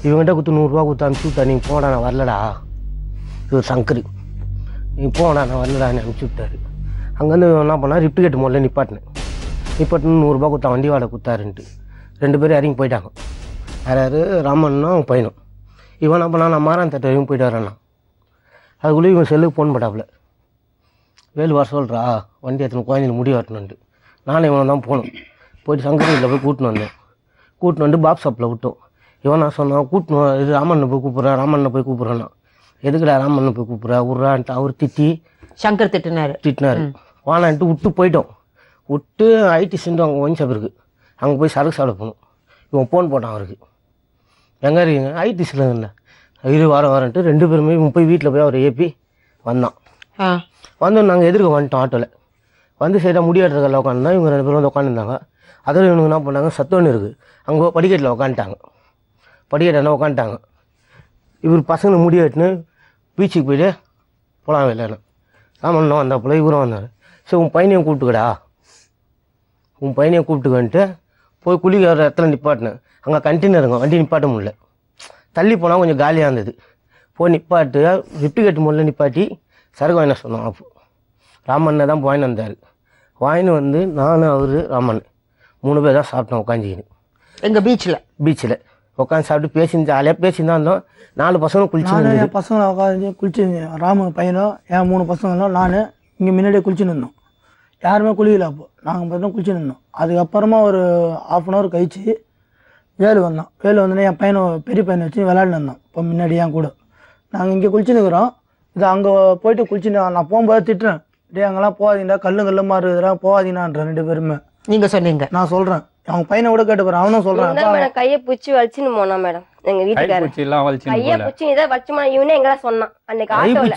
இவங்ககிட்ட கொடுத்து 100 ரூபா கொடுத்து அனுப்பிச்சி விட்டா. நீங்கள் போடா நான் வரலடா. இவர் சங்கர் நீ போடா நான் வரலடான்னு அனுப்பிச்சி விட்டாரு. அங்கேருந்து என்ன பண்ணால் ரிப்டிகேட் முதல்ல நிப்பாட்டினேன். நிப்பாட்டினு 100 ரூபா கொடுத்தா வண்டி வாடகை கொடுத்தாருன்ட்டு 2 பேரும் இறங்கி போயிட்டாங்க. யாராவது ராமன்னா அவன் பையனும். இவன் என்ன பண்ணா, நான் மாறான் தட்டு வரைக்கும் போயிட்டு வரேன்னா. அதுக்குள்ளே இவன் செல்லுக்கு ஃபோன் பண்ணாப்புல. வேலு வர சொல்கிறா வண்டி எத்தனை குழந்தைங்க முடி வரணுன்ட்டு. நானும் இவனை தான் போகணும். போயிட்டு சங்கர் வீட்டில் போய் கூட்டின்னு வந்தேன். கூட்டின்னு வந்து பாப் ஷாப்பில் விட்டோம். இவன் நான் சொன்னான் கூட்டின்னு இது ராமண்ணை போய் கூப்பிட்றேன், ராமண்ணை போய் கூப்பிட்றேன்னா. எதுக்குடா ராமண்ணை போய் கூப்பிட்றா விட்றான்ட்டு அவர் சங்கர் திட்டினாரு. வானான்ட்டு விட்டு போயிட்டோம். விட்டு ஐடி சென்று அங்கே ஒயின் ஷாப் இருக்குது, அங்கே போய் சரக்கு சாப்பிட போகணும். இவன் ஃபோன் போட்டான் அவருக்கு. எங்கே இருக்கீங்க? ஐடி சிலர் இல்லை, இது வரேன்ட்டு 2 பேருமே இவன் போய் வீட்டில் போய் அவர் ஏப்பி வந்தான். வந்து நாங்கள் எதிர்க்க வந்துட்டோம் ஆட்டோவில் வந்து சைடாக முடியாடுறதில் உட்காந்துருந்தா இவங்க 2 பேரும் வந்து உட்காந்துருந்தாங்க. அதில் இவனுக்கு என்ன பண்ணாங்க, சத்தோன்னு இருக்குது அங்கே படிக்கட்டில் உட்காந்துட்டாங்க. படிக்கட்டில் உட்காந்துட்டாங்க. இவர் பசங்களை முடியாட்டுன்னு பீச்சுக்கு போய்ட்டு போகலாம் இல்லைன்னு ராமன் வந்தாப்புல இவரும் வந்தார். சரி உன் பையனையும் கூப்பிட்டுக்கடா, உன் பையனையும் கூப்பிட்டுக்கன்ட்டு போய் குளிக்கிற இடத்துல நிப்பாட்டினேன். அங்கே கண்டெய்னருங்க, வண்டி நிப்பாட்ட முடியல. தள்ளி போனால் கொஞ்சம் காலியாக இருந்தது. போய் நிப்பாட்டு லிஃப்ட் கேட்டு முதல்ல நிப்பாட்டி சரக்கு வாங்கின சொன்னோம். அப்போ ராமண்ணை தான் வாங்கின்னு வந்தார். வாங்கின்னு வந்து நான் அவர் ராமன் 3 பேர் தான் சாப்பிட்டோம் உட்காந்துக்கின்னு. எங்கள் பீச்சில் உட்காந்து சாப்பிட்டு பேசி ஜாலியாக பேசின்னு தான் இருந்தோம். 4 பசங்களும் குளிச்சு என் பசங்களை உட்காந்து குளிச்சு ராம பையனும் என் 3 பசங்களும் நான் இங்கே முன்னாடியே குளிச்சுன்னு இருந்தோம். யாருமே குளிக்கல. அப்போ நாங்கள் பார்த்தோம் குளிச்சுன்னு இருந்தோம். அதுக்கப்புறமா ஒரு 1/2 hour கழிச்சு வேலு வந்தோம். வேலு வந்தோடனே என் பையனை பெரிய பையனை வச்சு விளையாடுன்னு இருந்தோம். இப்போ முன்னாடி என் கூட நாங்கள் இங்கே குளிச்சுன்னு இருக்கிறோம். இது அங்கே போயிட்டு குளிச்சுன்னு நான் போகும்போது திட்டுறேன், டே அங்கெல்லாம் போகாதீங்கடா, கல்லு மாதிரி இதெல்லாம் போகாதீங்கன்ற 2 பேருமே. நீங்கள் சொன்னீங்க, நான் சொல்கிறேன். அவங்க பையனை கூட கேட்டு போகிறேன், அவனும் சொல்கிறான். கையை பிடிச்சி வலிச்சுன்னு போனா மேடம் எங்க வீட்டுக்காரர். கையை பிடிச்சி இதை வச்சுமா இவனே எங்கடா சொன்னான் அன்னைக்கு ஆட்டோல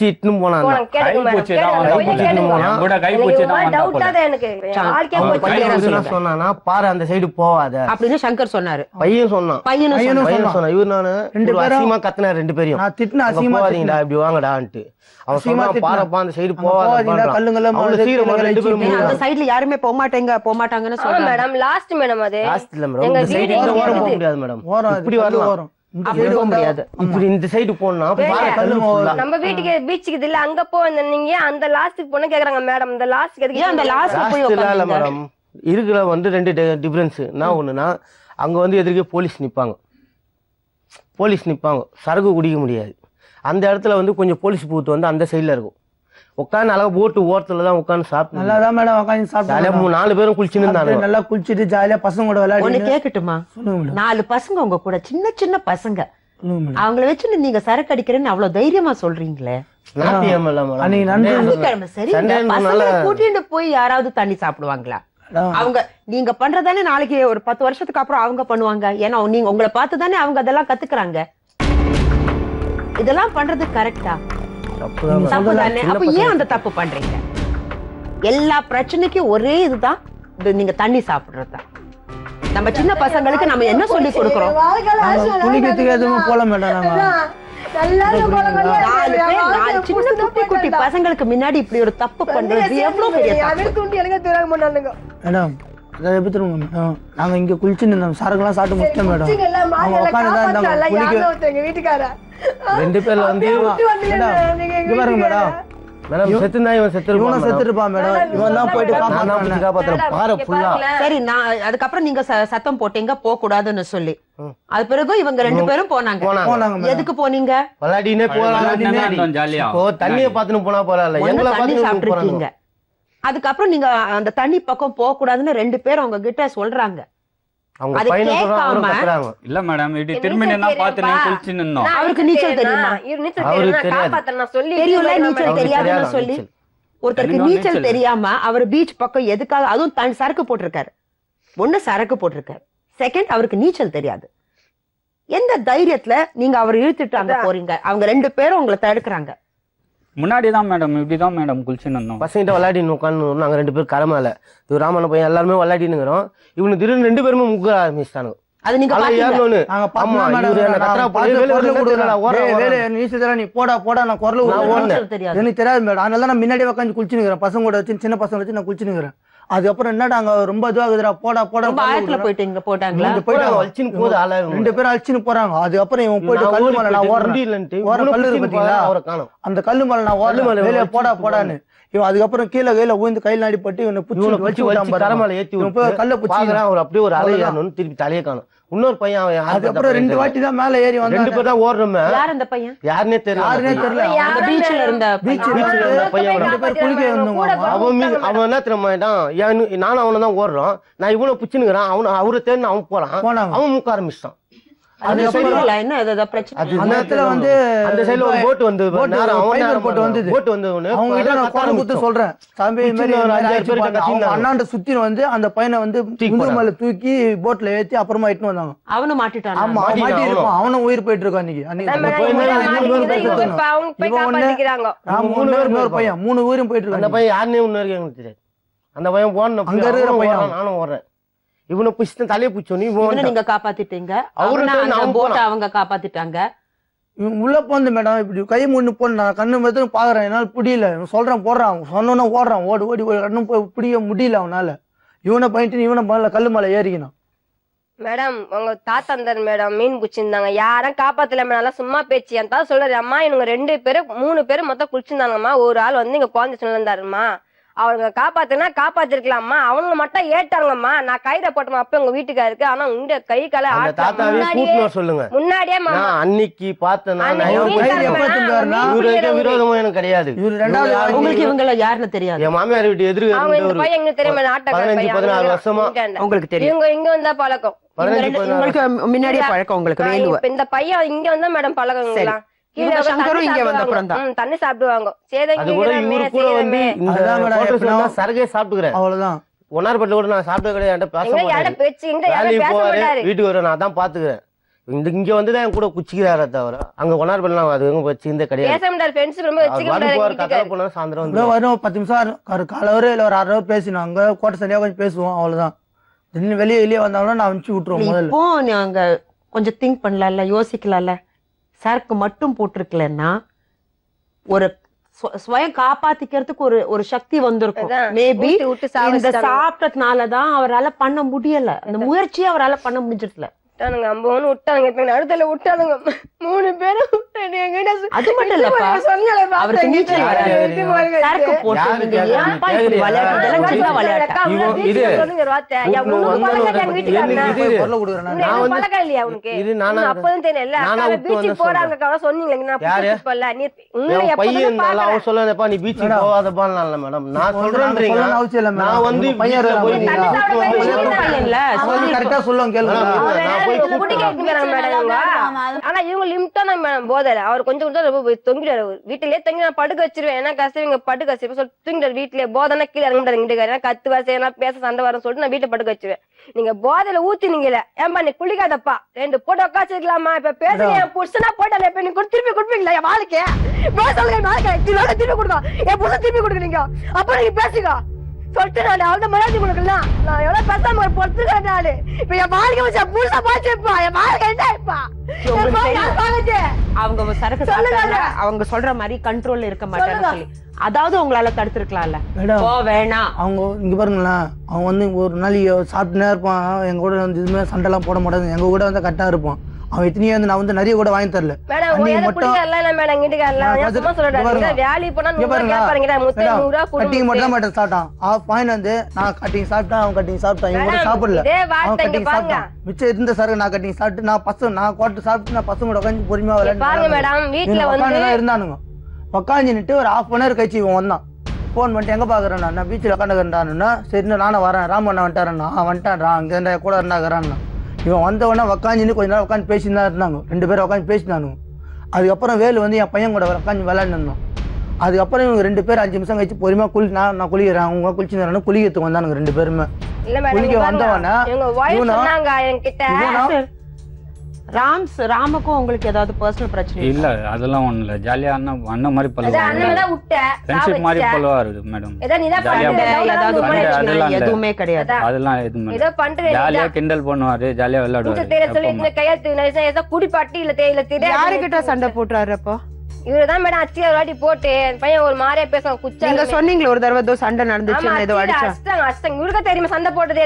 சொன்னா பாரு அந்த சைடு போவாத அப்படின்னு சங்கர் சொன்னாரு. பையன் சொன்னான், இவரு நானு 2 பேரும் கத்துனா 2 பேரையும் நான் திட்டின அசிங்கமா போவாதீங்கடா இப்படி வாங்கடான்ட்டு. அவன் சொன்னா பாரப்பா அந்த சைடு போவாத கல்லுங்கெல்லாம் அந்த சைடுல யாருமே போக மாட்டாங்கன்னு சொல்றாங்க மேடம். லாஸ்ட் மேடம் அது லாஸ்ட் இல்ல மேடம், இந்த சைடு ஓரம் போக முடியாது மேடம். இப்படி வரலாம், இப்படி இந்த சைடு போனா நம்ம வீட்டுக்கு பீச்சுக்கு இல்ல அங்க போ. நீங்க அந்த லாஸ்ட்டுக்கு போன கேக்குறாங்க மேடம். இந்த லாஸ்ட்டுக்கு அந்த லாஸ்ட் போய் இல்ல மேடம். இருக்குல வந்து 2 டிஃபரன்ஸ். நான் ஒண்ணுனா அங்க வந்து எதிர்க்கே போலீஸ் நிப்பாங்க, சரக்கு குடிக்க முடியாது. அந்த இடத்துல வந்து கொஞ்சம் போலீஸ் பூத்து வந்து அந்த சைடுல இருக்கும். உட்காந்து அழகா போட்டு ஓரத்துல தான் உட்காந்து சாப்பிட்டு நல்லாதான் மேடம் உட்காந்து சாப்பிட்டு 4 பேரும் குளிச்சுன்னு இருந்தாங்க. நல்லா குளிச்சுட்டு ஜாலியா பசங்க கூட விளையாடி. கேக்கட்டுமா? 4 பசங்க உங்க கூட, சின்ன பசங்க, அவங்கள வச்சு நீங்க சரக்கு அடிக்கிறேன்னு அவ்வளவு தைரியமா சொல்றீங்களே. கூட்டிட்டு போய் யாராவது தண்ணி சாப்பிடுவாங்களா? அவங்க நீங்க பண்றதானே நாளைக்கு ஒரு 10 வருஷத்துக்கு அப்புறம் அவங்க பண்ணுவாங்க. ஏன்னா நீங்க உங்களை பார்த்துதானே அவங்க அதெல்லாம் கத்துக்கிறாங்க. இதெல்லாம் பண்றது கரெக்டா? தப்பு தானே. அப்ப ஏன் அந்த தப்பு பண்றீங்க? எல்லா பிரச்சனைக்கும் ஒரே இதுதான், நீங்க தண்ணி சாப்பிடுறதுதான். நம்ம சின்ன பசங்களுக்கு நம்ம என்ன சொல்லி கொடுக்கிறோம்? குளிக்கிறதுக்கு எதுவும் போல மேடம். 4 சின்ன குட்டி பசங்களுக்கு முன்னாடி இப்படி ஒரு தப்பு பண்றது எவ்வளவு பெரிய மேடம். நாங்க இங்க குளிச்சுன்னு இருந்தோம், சரக்குலாம் சாப்பிட்டு முடிச்சோம் மேடம். அவங்க உட்காந்துதான் இருந்தாங்க குளிக்க. 2 பேர்ல வந்து இங்க பாருங்க மேடம், செத்துருப்பான் மேடம். இவன் தான் போயிட்டு காப்பாத்துறான் ஃபுல்லா. சரி, நான் அதுக்கப்புறம் நீங்க சத்தம் போட்டீங்க போக கூடாதுன்னு சொல்லி. அது பிறகு இவங்க 2 பேரும் போனாங்க. எதுக்கு போனீங்க? விளையாடினே போலாம், தண்ணியை பார்த்துன்னு போனா போறல. தண்ணி சாப்பிட்டுருக்கீங்க. அதுக்கப்புறம் நீங்க அந்த தண்ணி பக்கம் போக கூடாதுன்னு 2 பேரும் அவங்க கிட்ட சொல்றாங்க. இல்ல மேடம், இது திரும்பி அவருக்கு நீச்சல் தெரியுமா? தெரியல, நீச்சல் தெரியாதுன்னு சொல்லி ஒருத்தருக்கு நீச்சல் தெரியாம அவர் பீச் பக்கம் எதுக்காக? அதுவும் சரக்கு போட்டிருக்காரு. 1 சரக்கு போட்டிருக்காரு, 2 அவருக்கு நீச்சல் தெரியாது. எந்த தைரியத்துல நீங்க அவர் இழுத்துட்டு அங்க போறீங்க? அவங்க 2 பேரும் உங்களை தடுக்கிறாங்க. முன்னாடிதான் மேடம், இப்படிதான் மேடம் குளிச்சுன்னு இருந்தோம். பசங்கிட்ட விளையாடின்னு உட்காந்து நாங்க 2 பேரும் கரமால ராமன பையன் எல்லாருமே விளையாடினுங்கிறோம். இவனு திடீர்னு 2 பேருமே முக்க ஆரம்பிச்சிட்டானுங்க. அது நீங்க நீ போடா நான் குரல் எனக்கு தெரியாது மேடம். அதனால நான் முன்னாடி உட்காந்து குளிச்சுன்னு பசங்க கூட வச்சு, சின்ன பசங்க வச்சு நான் குளிச்சுன்னு. அதுக்கப்புறம் என்னடா அங்க ரொம்ப இதுவாகுதுடா, போடா போயிட்டு போட்டாங்களா? 2 பேரும் அழிச்சுன்னு போறாங்க. அதுக்கப்புறம் இவன் போயிட்டு கல்லு மேல நான் ஓடுறேன், கல்லு இருக்கு பாத்தீங்களா, அந்த கல்லு மேல நான் ஓடுறேன், வெளியே போடான்னு. இவன் அதுக்கப்புறம் கீழே ஊந்து கையில் அடிப்பட்டு இவனை வச்சு கரமால ஏத்தி கல்ல பிடிச்சி அப்படியே ஒரு அலை ஏறணும்னு திருப்பி தலையே காணும். இன்னொரு பையன் அதுக்கப்புறம் 2 வாட்டி தான் மேல ஏறி வந்து 2 பேர் தான் ஓடுறோம். யார் அந்த பையன்? யாருன்னே தெரியல. பீச்ல இருந்த பையன் 2 பேர் குளிக்க வந்தவங்க. அவன் என்ன தெரியுமாட்டான், நானும் அவனை தான் ஓடுறோம். நான் இவனை பிடிச்சுனுங்கிறான், அவரை தேர்ந்து அவன் போறான், அவன் முக்க ஆரம்பிச்சிட்டான். என்ன ஏதாவது பிரச்சனை? அந்த இடத்துல வந்து அந்த சைடுல ஒரு போட் வந்து போட் வந்தது. அவங்க கிட்ட நான் கோணம் குத்து சொல்றேன், தம்பி இந்த மாதிரி அண்ணாண்ட சுத்தி வந்து அந்த பையனை வந்து முதுகு மேல தூக்கி போட்ல ஏத்தி அப்புறமா இட்டுன்னு வந்தாங்க. அவனும் மாட்டிட்டான். ஆமா மாட்டி இருப்பான், அவனும் உயிர் போயிட்டு இருக்கான் இன்னைக்கு. பையன் 3 உயிரும் போயிட்டு இருக்கான். அந்த பையன் யாருன்னே இன்னும் வரைக்கும் எனக்கு தெரியாது. அந்த பையன் போன அங்க இருக்கிற பையன் நானும் ஓடுறேன். இவனை புடிச்சு தலையை பிடிச்சோன்னு நீங்க காப்பாத்திட்டீங்க, அவங்க காப்பாத்திட்டாங்க. இவன் உள்ள போந்து மேடம் இப்படி கை முன்னு போன நான் கண்ணு பார்த்து பாக்குறேன், என்னால புரியல. சொல்றான் போடுறான், சொன்னோன்னா ஓடுறான், ஓடி ஓடி கண்ணும் பிடிக்க முடியல அவனால. இவனை பண்ணிட்டு இவனை மேல கல்லு மேல ஏறிக்கணும். மேடம் உங்க தாத்தா இருந்தாரு மேடம், மீன் பிடிச்சிருந்தாங்க, யாரும் காப்பாத்தல மேடம், சும்மா பேச்சு. என் தாத்தா சொல்றாரு, அம்மா இவங்க 2 பேரு 3 பேரு மொத்தம் குளிச்சிருந்தாங்கம்மா, ஒரு ஆள் வந்து இங்க குழந்தை சொன்னாருமா, அவங்க காப்பாத்துனா காப்பாத்திருக்கலாம்மா, அவங்க மட்டும் ஏட்டாங்கம்மா, நான் கயிறை போட்டோம் அப்ப உங்க வீட்டுக்காருக்கு. ஆனா உங்க கை கால சொல்லுங்க முன்னாடியே அன்னைக்கு பார்த்தேன் விரோதமும் எனக்கு கிடையாது. உங்களுக்கு இவங்க யாருன்னு தெரியாது. என் மாமியார் வீட்டு எதிர்க்கு தெரியும் 14 வருஷமா உங்களுக்கு தெரியும். இங்க வந்தா பழக்கம், உங்களுக்கு முன்னாடியே பழக்கம். உங்களுக்கு இந்த பையன் இங்க வந்தா மேடம் பழக்கம். தண்ணி சாப்பிடுவாங்க. சரகே சாப்பிட்டுக்கிறேன் அவ்வளவுதான். ஒன்னார்பட்டில கூட நான் சாப்பிட்டு கிடையாது. வீட்டுக்கு வர நான் தான் பாத்துக்கிறேன். இங்க வந்துதான் என் கூட குச்சிக்கிறார தவிர அங்க ஒன்னார்பட்டிலாம் அது வச்சுக்கிட்டே கிடையாது. 10 நிமிஷம் காலவரை இல்ல ஒரு 1/2 பேசினோம். அங்க கோட்டை சரியா கொஞ்சம் பேசுவோம் அவ்வளவுதான். வெளியே வந்தாலும் நான் அனுப்பிச்சு விட்டுருவோம். இப்போ நாங்க கொஞ்சம் திங்க் பண்ணலாம்ல, யோசிக்கலாம்ல. சரக்கு மட்டும் போட்டிருக்கலன்னா ஒரு ஸ்வயம் காப்பாத்திக்கிறதுக்கு ஒரு சக்தி வந்திருக்கும். மேபி இந்த சாப்பிட்டதுனாலதான் அவரால் பண்ண முடியல, அந்த முயற்சியை அவரால் பண்ண முடிஞ்சிருக்கல. அம்போன்னு விட்டாங்க, நடுத்தல விட்டானுங்க 3 பேரும். அது மட்டும் இல்லப்பா, அவருக்கு நீச்சல் சரக்கு போட்டு நீங்க ஏன்பா இப்படி ஆனா இவங்க லிமிட்டான போதல அவர் கொஞ்சம் தொங்கிடாரு. வீட்டிலேயே தொங்கி நான் படுக்க வச்சிருவேன், ஏன்னா கஷ்டம் படுக்க வச்சிருப்பேன் சொல்லி தூங்கிடாரு. வீட்டுல போதனா கீழே இறங்க முடியாது, வீட்டுக்காரன் கத்து வாசம் பேச சண்டை வரும் சொல்லிட்டு நான் வீட்டை படுக்க வச்சிருவேன். நீங்க போதையில ஊத்தினீங்கல, ஏன்பா நீ குளிக்காதப்பா, 2 போட்டு உட்காச்சிருக்கலாமா, இப்ப பேசுங்க என் புருஷனா போட்டால இப்ப நீங்க திருப்பி கொடுப்பீங்களா என் வாழ்க்கை திருப்பி கொடுக்கும், என் புருஷன் திருப்பி கொடுக்குறீங்க, அப்ப நீங்க பேசுங்க சொல்லிட்டு நான் அவள்தான் மரியாதை கொடுக்கலாம். நான் எவ்வளவு பேசாம பொறுத்துக்கிறேன் நாளு. இப்ப என் வாழ்க்கை வச்சு புதுசா பாத்துப்பா, என் வாழ்க்கை என்ன இருப்பா. அவங்க சரக்கு சாப்பிட்டாங்க, அவங்க சொல்ற மாதிரி கண்ட்ரோல்ல இருக்க மாட்டாங்க சொல்லி அதாவது உங்களால தடுத்துருக்கலாம்ல. வேணாம் அவங்க இங்க பாருங்களேன், அவங்க வந்து ஒரு நாளைக்கு சாப்பிட்டுனே இருப்பான், எங்க கூட வந்து இதுமாதிரி சண்டை எல்லாம் போட மாட்டாங்க, எங்க கூட வந்து கரெக்டா இருப்பான். அவன் இத்தனையே வந்து நான் வந்து நிறைய கூட வாங்கி தரல. கட்டிங் மட்டும் தான் மாட்டேன் சாப்பிட்டான். வந்து நான் கட்டிங் சாப்பிட்டேன், அவன் கட்டிங் சாப்பிட்டான், இவங்க கூட சாப்பிடல, அவன் கட்டிங் சாப்பிட்டான். மிச்சம் இருந்த சரக்கு நான் கட்டிங் சாப்பிட்டு நான் கோட்டை சாப்பிட்டு நான் பசங்க உட்காந்து பொறுமையா விளையாண்டு இருந்தானுங்க. உட்காந்துட்டு ஒரு 1/2 hour கழிச்சு இவன் வந்தான். போன் பண்ணிட்டு எங்க பாக்குறேன், நான் பீச்சில் உட்காந்துக்கிறேன்டான்னா சரி நானும் வரேன், ராமண்ணா வந்துட்டாரண்ணா, வந்துட்டான்டா அங்கே கூட இருந்தாங்கிறான்னா. இவன் வந்தவொடனே உக்காந்துன்னு கொஞ்ச நேரம் உட்காந்து பேசிட்டு தான் இருந்தாங்க, 2 பேரும் உட்காந்து பேசினானுங்க. அதுக்கப்புறம் வேலு வந்து என் பையன் கூட உட்காந்து விளையாண்டுருந்தோம். அதுக்கப்புறம் இவங்க 2 பேர் 5 நிமிஷம் கழிச்சு பொறுமையா நான் குளிக்கிறேன், அவங்க குளிச்சுன்னு குளிக்கிறதுக்கு வந்தானுங்க 2 பேருமே. குளிக்க வந்தவொடனே ராமுக்கும் உங்களுக்கு ஏதாவது பர்சனல் பிரச்சனை இல்ல? அதெல்லாம் ஒண்ணு இல்ல, ஜாலியா அண்ணன் மாதிரி பழுவாரு, ஃப்ரெண்ட்ஷிப் மாதிரி பழுவாரு மேடம். எதுவுமே கிடையாது, அதெல்லாம் எதுவுமே ஜாலியா கிண்டல் பண்ணுவாரு, ஜாலியா விளையாடுவாரு. யாருக்கிட்ட சண்டை போட்டுறாரு அப்போ? இவருதான் மேடம் அச்சி ஒரு வாட்டி போட்டு பையன் ஒரு மாதிரியா பேசுவாங்க, குச்சா. நீங்க சொன்னீங்களே ஒரு தடவை ஏதோ சண்டை நடந்துச்சு, ஏதோ அடிச்சாங்க. இவருக்கு தெரியுமா சண்டை போட்டது?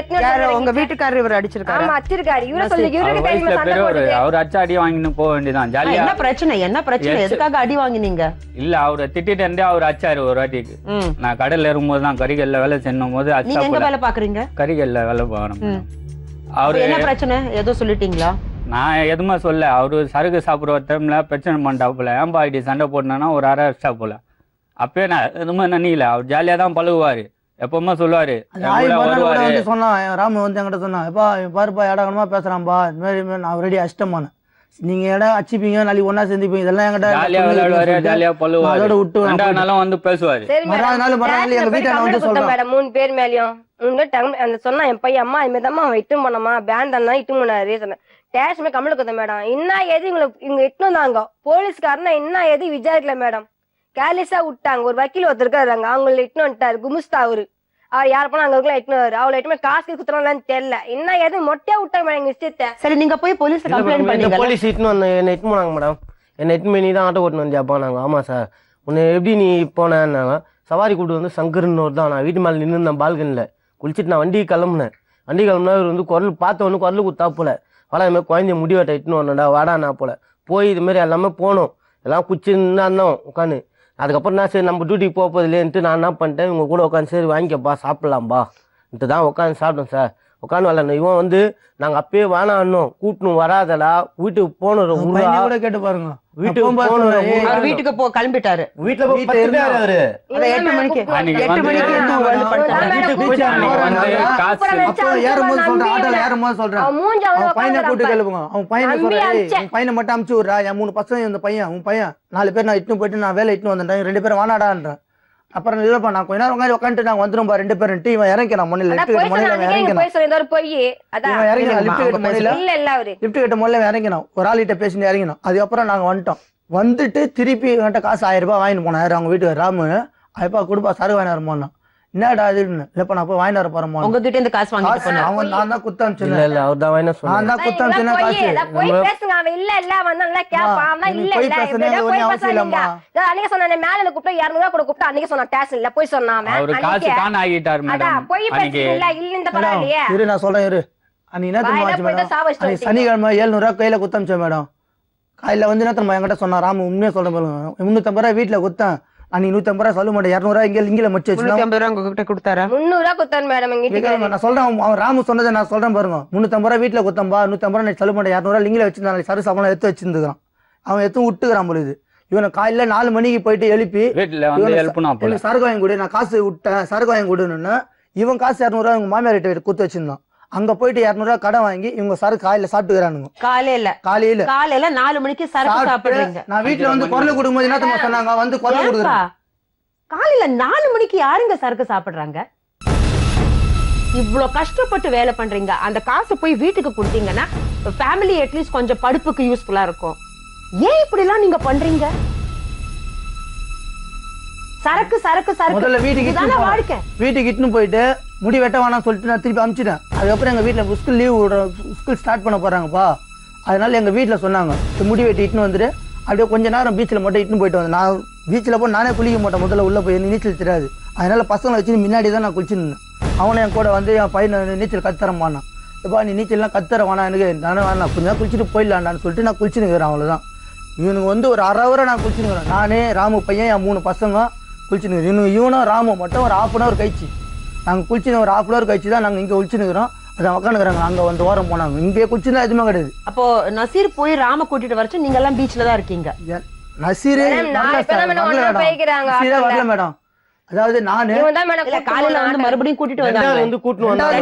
உங்க வீட்டுக்காரர் இவர் அடிச்சிருக்காரு? ஆமா அடிச்சிருக்காரு. இவரு சொல்லி இவருக்கு தெரியுமா சண்டை போட்டது? அவர் அச்சா அடி வாங்கின்னு போக வேண்டியதான். ஜாலியா என்ன பிரச்சனை எதுக்காக அடி வாங்கினீங்க? இல்ல அவரை திட்டிட்டு இருந்தே அவர் அச்சாரு ஒரு வாட்டிக்கு. நான் கடல்ல இருக்கும்போது தான் கரிகல்ல வேலை செய்யும் போது நீங்க எங்க வேலை பாக்குறீங்க? கரிகல்ல வேலை பாக்குறேன். அவரு என்ன பிரச்சனை ஏதோ சொல்லிட்டீங்களா? நான் எதுவுமே சொல்ல, அவரு சரக்கு சாப்பிடுற டைம்ல பிரச்சனை பண்ணிட்டாப்புல, ஏன்பா இப்படி சண்டை போட்டனா ஒரு 1/2 hour போல. அப்பயே நான் எதுவுமே நினைக்கல, அவர் ஜாலியா தான் பழகுவாரு, எப்பவுமே சொல்லுவாரு. சொன்னான் ராம வந்து என்கிட்ட சொன்னான், எப்பா பாருப்பா இடகணமா பேசுறான்பா, இந்த மாதிரி நான் ரெடி அஷ்டமான நீங்க இடம் அடிச்சுப்பீங்க நாளைக்கு ஒன்னா சேர்ந்துப்பீங்க இதெல்லாம் என்கிட்ட ஜாலியா விளையாடுவாரு ஜாலியா பழுவாரு அதோட விட்டு ரெண்டாவது நாளும் வந்து பேசுவாரு மறுநாள் எங்க வீட்டாண்ட வந்து சொல்றேன் மேடம் 3 பேர் மேலயும் அந்த சொன்னா என் பையன் அம்மா இது மாதிரி அவன் இட்டும் பண்ணமா பேண்ட் தானே இட்டும் பண்ணாரு சொன்னேன் ஸ்டேஷன் கம்மில கொடுத்த மேடம் என்ன ஏது இவங்க இட்டும் தாங்க போலீஸ்காரனா என்ன ஏது விசாரிக்கல மேடம் கேர்லெஸ்ஸா விட்டாங்க ஒரு வக்கீல் ஒருத்தர் இருக்காரு அவங்களை இட்டும் வந்துட்டாரு குமுஸ்தா அவரு அவர் யார் போனா அங்க இருக்கலாம் எட்டுனாரு அவளை எட்டுமே காசு குத்துறாங்களான்னு தெரியல என்ன ஏது மொட்டையா விட்டாங்க மேடம் எங்க விஷயத்த. சரி நீங்க போய் போலீஸ் கம்ப்ளைண்ட் பண்ணீங்க போலீஸ் இட்டுன்னு வந்து என்ன இட்டு போனாங்க மேடம் என்ன இட்டு பண்ணி தான் ஆட்டோ ஓட்டுன்னு வந்தியாப்பா நாங்கள் ஆமாம் சார் உன்னை எப்படி நீ போனேன்னாங்க சவாரி கூட்டு வந்து சங்கர்னு ஒரு தான் நான் வீட்டு மேலே நின்று இருந்தேன் பால்கனியில் குளிச்சுட்டு நான் வண்டி கிளம்புனா இவர் வந்து குரல் பார்த்த ஒன்று குரல் குத்தா போல வாடா இது மாதிரி குழந்தைய முடிவாட்ட இட்டுன்னு வரணும்டா வாடா நான் போல போய் இது மாதிரி எல்லாமே போனோம் எல்லாம் குச்சின்னு இருந்தோம் உட்காந்து அதுக்கப்புறம் நான் சரி நம்ம டியூட்டிக்கு போகுதில்லேன்ட்டு நான் என்ன பண்ணிட்டேன் இவங்க கூட உட்காந்து சரி வாங்கிக்கப்பா சாப்பிட்லாம்பா தான் உட்காந்து சாப்பிட்டோம் சார் உட்காந்து வரல இவன் வந்து நாங்கள் அப்பயே வேணான்னோம் கூட்டணும் வராதலா வீட்டுக்கு போனோம் கூட கேட்டு பாருங்க வீட்டுக்கு போ கிளம்பிட்டாரு வீட்டுல போய் படுத்துட்டாரு அவரு 8 மணிக்கு ஏறும்போது சொல்றேன் ஆட்டோல ஏறும்போது சொல்றேன் அவன் பையனை கூட்டு கேளுங்க அவன் பையனை சொல்றேன் பையனை மட்டும் அமுச்சு விடுறா என் 3 பசங்க இந்த பையன் உன் பையன் 4 பேர் நான் இட்டுன்னு போயிட்டு நான் வேலை இட்டுன்னு வந்துட்டேன் 2 பேரும் வானாடான்றேன் அப்புறம் இல்லப்பா நான் கொஞ்ச நேரம் உட்காந்துட்டு நாங்க வந்துடும் 2 பேரும் டீ இவன் இறங்கினான் மண்ணில் லிப்ட் கட்ட முதல்ல இறங்கினோம் ஒரு ஆள்கிட்ட பேசிட்டு இறங்கினோம் அதுக்கப்புறம் நாங்க வந்துட்டோம் வந்துட்டு திருப்பி என்கிட்ட காசு 1000 ரூபாய் வாங்கிட்டு போனாரு அவங்க வீட்டுக்கு ராமு அப்பா கொடுப்பா சரு வாங்கினாரு போனான் என்னடா அதுன்னு இல்லப்பா நான் போய் வாங்கிட்டு வர போறேன் உங்ககிட்ட இந்த காசு வாங்கிட்டு போனேன் அவன் நான் தான் குத்தம் இல்ல இல்ல அவர் தான் வாங்கினா சொன்னான் நான் தான் குத்தம் சொன்ன காசு போய் பேசுங்க அவன் இல்ல இல்ல அவன் நல்லா கேப்பான் இல்ல போய் பேசணும் ஒண்ணு அவசியம் இல்லம்மா அன்னைக்கு சொன்ன மேல கூப்பிட்டு 200 ரூபாய் கூட கூப்பிட்டு அன்னைக்கு சொன்ன ஸ்டேஷன் இல்ல போய் சொன்னான் அவரு காசு காண ஆகிட்டார் மேடம் போய் பேசல இல்ல இந்த பரவாயில்லையே இரு நான் சொல்றேன் இரு அன்னைக்கு என்ன தெரியுமா மேடம் சனிக்கிழமை 700 ரூபாய் கையில குத்தம் மேடம் காலையில வந்து என்ன தெரியுமா என்கிட்ட சொன்னா ராமு உண்மையா சொல்றேன் பாருங்க 350 ரூபாய் வீட்டுல குத்தேன் அன்னைக்கு 150 ரூபாய் சொல்ல மாட்டேன் 200 ரூபாய் இங்கே மச்சு வச்சு 350 ரூபாய் உங்ககிட்ட கொடுத்தாரா 300 ரூபாய் குத்தான் மேடம் நான் சொல்றேன் அவன் ராமு சொன்னதை நான் சொல்றேன் பாருங்க 350 ரூபாய் வீட்டுல குத்தம்பா 150 ரூபாய் சொல்ல மாட்டேன் 200 ரூபாய் இங்கே வச்சிருந்தாங்க சரு சாப்பிடலாம் எடுத்து வச்சிருந்துக்கிறான் அவன் எடுத்து விட்டுக்கிறான் பொழுது இவனை காலையில 4 மணிக்கு போயிட்டு எழுப்பி சரக்கு வாங்கி கொடு நான் காசு விட்டேன் சரக்கு வாங்கி கொடுன்னு இவன் காசு 200 ரூபாய் இவங்க மாமியார் கிட்ட குத்து வச்சிருந்தான் அங்க போயிட்டு 200 ரூபாய் கடன் வாங்கி இவங்க சரக்கு காலையில சாப்பிட்டுக்கிறானுங்க காலையில 4 மணிக்கு சரக்கு சாப்பிடுறீங்க நான் வீட்டுல வந்து குரல் கொடுக்கும்போது என்ன சொன்னாங்க வந்து குரல் கொடுக்குறேன் காலையில 4 மணிக்கு யாருங்க சரக்கு சாப்பிடுறாங்க இவ்வளவு கஷ்டப்பட்டு வேலை பண்றீங்க அந்த காசு போய் வீட்டுக்கு கொடுத்தீங்கன்னா ஃபேமிலி அட்லீஸ்ட் கொஞ்சம் படுப்புக்கு யூஸ்ஃபுல்லா இருக்கும் ஏன் இப்படி எல்லாம் நீங்க பண்றீங்க சரக்கு சரக்கு சரக்கு முதல்ல வீட்டுக்கு இட்டுன்னு போயிட்டு முடி வெட்ட வேணாம் சொல்லிட்டு நான் திருப்பி அனுப்பிச்சிட்டேன் அதுக்கப்புறம் எங்க வீட்டுல ஸ்கூல் லீவ் ஸ்கூல் ஸ்டார்ட் பண்ண போறாங்கப்பா அதனால எங்க வீட்டுல சொன்னாங்க முடி வெட்டி இட்டுன்னு வந்துட்டு அப்படியே கொஞ்ச நேரம் பீச்சில் மட்டும் இட்டுன்னு போயிட்டு வந்தேன் நான் பீச்சில் போய் நானே குளிக்க மாட்டேன் முதல்ல உள்ள போய் நீச்சல் தெரியாது அதனால பசங்களை வச்சு முன்னாடி தான் நான் குளிச்சுருந்தேன் அவனை என் கூட வந்து என் பையனை நீச்சல் கத்துறமானான் இப்போ நீ நீச்சல்லாம் கத்துற வேணாம் எனக்கு நானே வேணாம் கொஞ்சம் நேரம் குளிச்சுட்டு போயிடலான்னு சொல்லிட்டு நான் குளிச்சுனுக்கிறேன் அவ்வளோதான் இவனுக்கு வந்து ஒரு 1/2 hour நான் குளிச்சுனுக்கிறேன் நானே ராமு பையன் என் 3 பசங்க குளிச்சுனுக்கிறேன் இவனும் ராமு மட்டும் ஒரு 1/2 hour கழிச்சு நாங்கள் குளிச்சுன்னு ஒரு 1/2 hour கழிச்சு தான் நாங்கள் இங்கே குளிச்சுனுக்கிறோம் அதான் உட்காந்துக்கிறாங்க அங்கே வந்து ஓரம் போனாங்க இங்கே குளிச்சுன்னா எதுவுமே கிடையாது அப்போ நசீர் போய் ராம கூட்டிட்டு வரச்சு நீங்க எல்லாம் பீச்ல தான் இருக்கீங்க நசீரே வரல மேடம் அதாவது நானு காலையில வந்து மறுபடியும் கூட்டிட்டு வந்தாங்க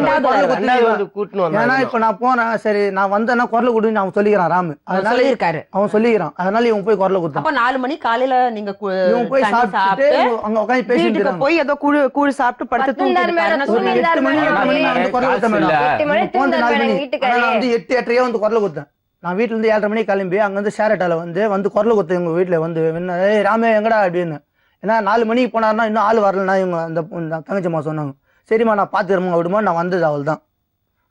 ஏன்னா இப்ப நான் போனேன் சரி நான் வந்தேன்னா குரல் கொடுன்னு அவன் சொல்லிக்கிறான் ராமு அதனால இருக்காரு அவன் சொல்லிக்கிறான் அதனால இவன் போய் குரல் கொடுத்தான் அப்ப 4 மணி காலையில நீங்க போய் சாப்பிட்டு அங்க உட்காந்து பேசிட்டு போய் ஏதோ கூழ் சாப்பிட்டு படுத்து தூங்கிட்டாரு 8 மணி குரல் கொடுத்தேன் மேடம் வந்து 8:30 வந்து குரல் கொடுத்தேன் நான் வீட்டுல இருந்து 7:30 மணிக்கு கிளம்பி அங்க வந்து ஷேரட்டால வந்து குரல் கொடுத்தேன் எங்க வீட்டுல வந்து ராமே எங்கடா அப்படின்னு ஏன்னா 4 மணிக்கு போனாருன்னா இன்னும் ஆள் வரலன்னா இவங்க அந்த தங்கச்சிம்மா சொன்னாங்க சரிம்மா நான் பார்த்துக்கிறேன் விடுமா நான் வந்தது அவள் தான்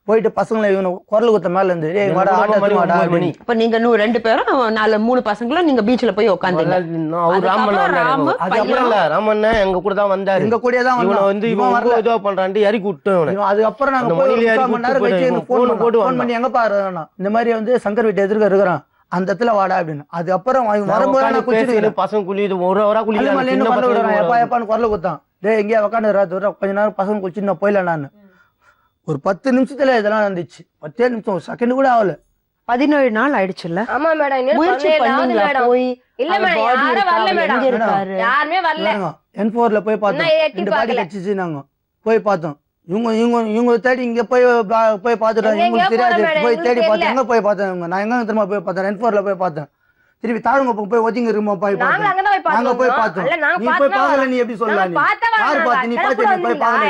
போயிட்டு பசங்களை இவனு குரல் குத்த மேல இருந்து அப்ப நீங்க 2 பேரும் 3 பசங்களும் நீங்க பீச்ல போய் உட்காந்து ராமண்ணா எங்க கூட தான் வந்தாரு எங்க கூட தான் வந்து இவன் இதோ பண்றான்ட்டு இறக்கி விட்டோம் அதுக்கப்புறம் நாங்க போன் பண்ணி எங்க பாரு இந்த மாதிரி வந்து சங்கர் வீட்டு எதிர்க்க இருக்கிறான் அந்த இடத்துல வாடா அப்படின்னு அதுக்கப்புறம் வரும்போது பசங்க குளியுது 1 hour எப்பான்னு குரல குத்தான் டேய் எங்கேயா உட்காந்து கொஞ்ச நேரம் பசங்க குளிச்சு நான் போயில நான் ஒரு 10 நிமிஷத்துல இதெல்லாம் நடந்துச்சு 10 நிமிஷம் செகண்ட் கூட ஆகல 17 நாள் ஆயிடுச்சுல்ல ஆமா மேடம் முயற்சி பண்ணீங்களா போய் இல்ல மேடம் யாரும் வரல மேடம் யாருமே வரல N4ல போய் பார்த்தோம் 2 பாடி கச்சிச்சு நாங்க போய் பார்த்தோம் இவங்க தேடி இங்க போய் பார்த்துட்டோம். இவங்களுக்கு தெரியாது. போய் தேடி பார்த்தேன். எங்க போய் பார்த்தேன்? நான் எங்க திரும்ப போய் பார்த்தேன். N4ல போய் பார்த்தேன். திருப்பி தாழங்குப்பம் போய் ஒதுங்கி இருக்குமா போய் பார்த்தேன். அங்க போய் பார்த்தோம். நீ போய் பார்க்கல, நீ எப்படி சொல்லலாம்? நீ யார் பார்த்து? நீ பார்த்து நீ போய் பார்க்கல.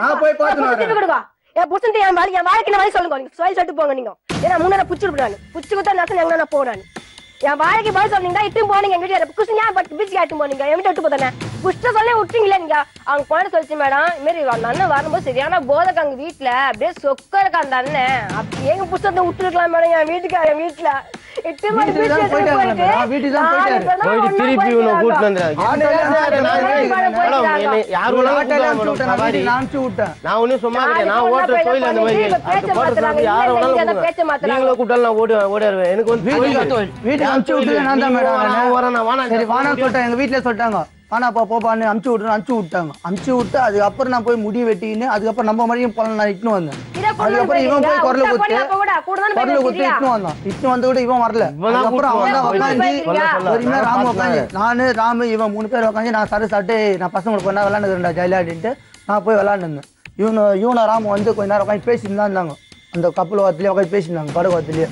நான் போய் பார்த்தேன். என் புடிச்சு என் வாழ்க்கை சொல்லுங்க. சொல்லிட்டு போங்க நீங்க. ஏன்னா முன்னாடி புடிச்சு விடுறாங்க. புடிச்சு கொடுத்தா நான் எங்க போறான்னு என் வாழ்க்கை பதில் சொன்னீங்க. இட்டு போனீங்க எங்க வீட்டு குஷ்ணியா பட் பீச் காட்டு போனீங்க. என் வீட்டு விட்டு போதானே புஷ்ட சொல்லி விட்டீங்களே நீங்க. அவங்க போன சொல்லிச்சு மேடம், இது மாதிரி அந்த அண்ணன் வரும்போது சரியான போதைக்கு அங்க வீட்டுல அப்படியே சொக்க இருக்கா அந்த அண்ணன். அப்படி எங்க புஷ்டத்தை விட்டுருக்கலாம் மேடம். என் வீட்டுல ஆனாப்பா போப்பான்னு அமுச்சு விட்டாங்க. அமுச்சு விட்டு அதுக்கப்புறம் நான் போய் முடி வெட்டின்னு அதுக்கப்புறம் நம்ம மறுபடியும் போல நான் இட்டுன்னு வந்தேன். அதுக்கப்புறம் இவன் போய் குரல குத்து இட்டுன்னு வந்தான். இட்டுன்னு வந்து கூட இவன் வரல. அதுக்கப்புறம் அவன் தான் உட்காந்து பொறுமையா ராமு உட்காந்து நானு ராமு இவன் 3 பேர் உட்காந்து நான் சரி சாப்பிட்டு நான் பசங்களுக்கு கொஞ்ச நேரம் விளையாண்டுக்கிறேன்டா ஜாலியாடின்ட்டு நான் போய் விளையாண்டுருந்தேன். இவனை ராமு வந்து கொஞ்ச நேரம் உட்காந்து பேசிட்டு தான் இருந்தாங்க. அந்த கப்பல் வாரத்துலயே உட்காந்து பேசியிருந்தாங்க. கடை வாரத்துலயே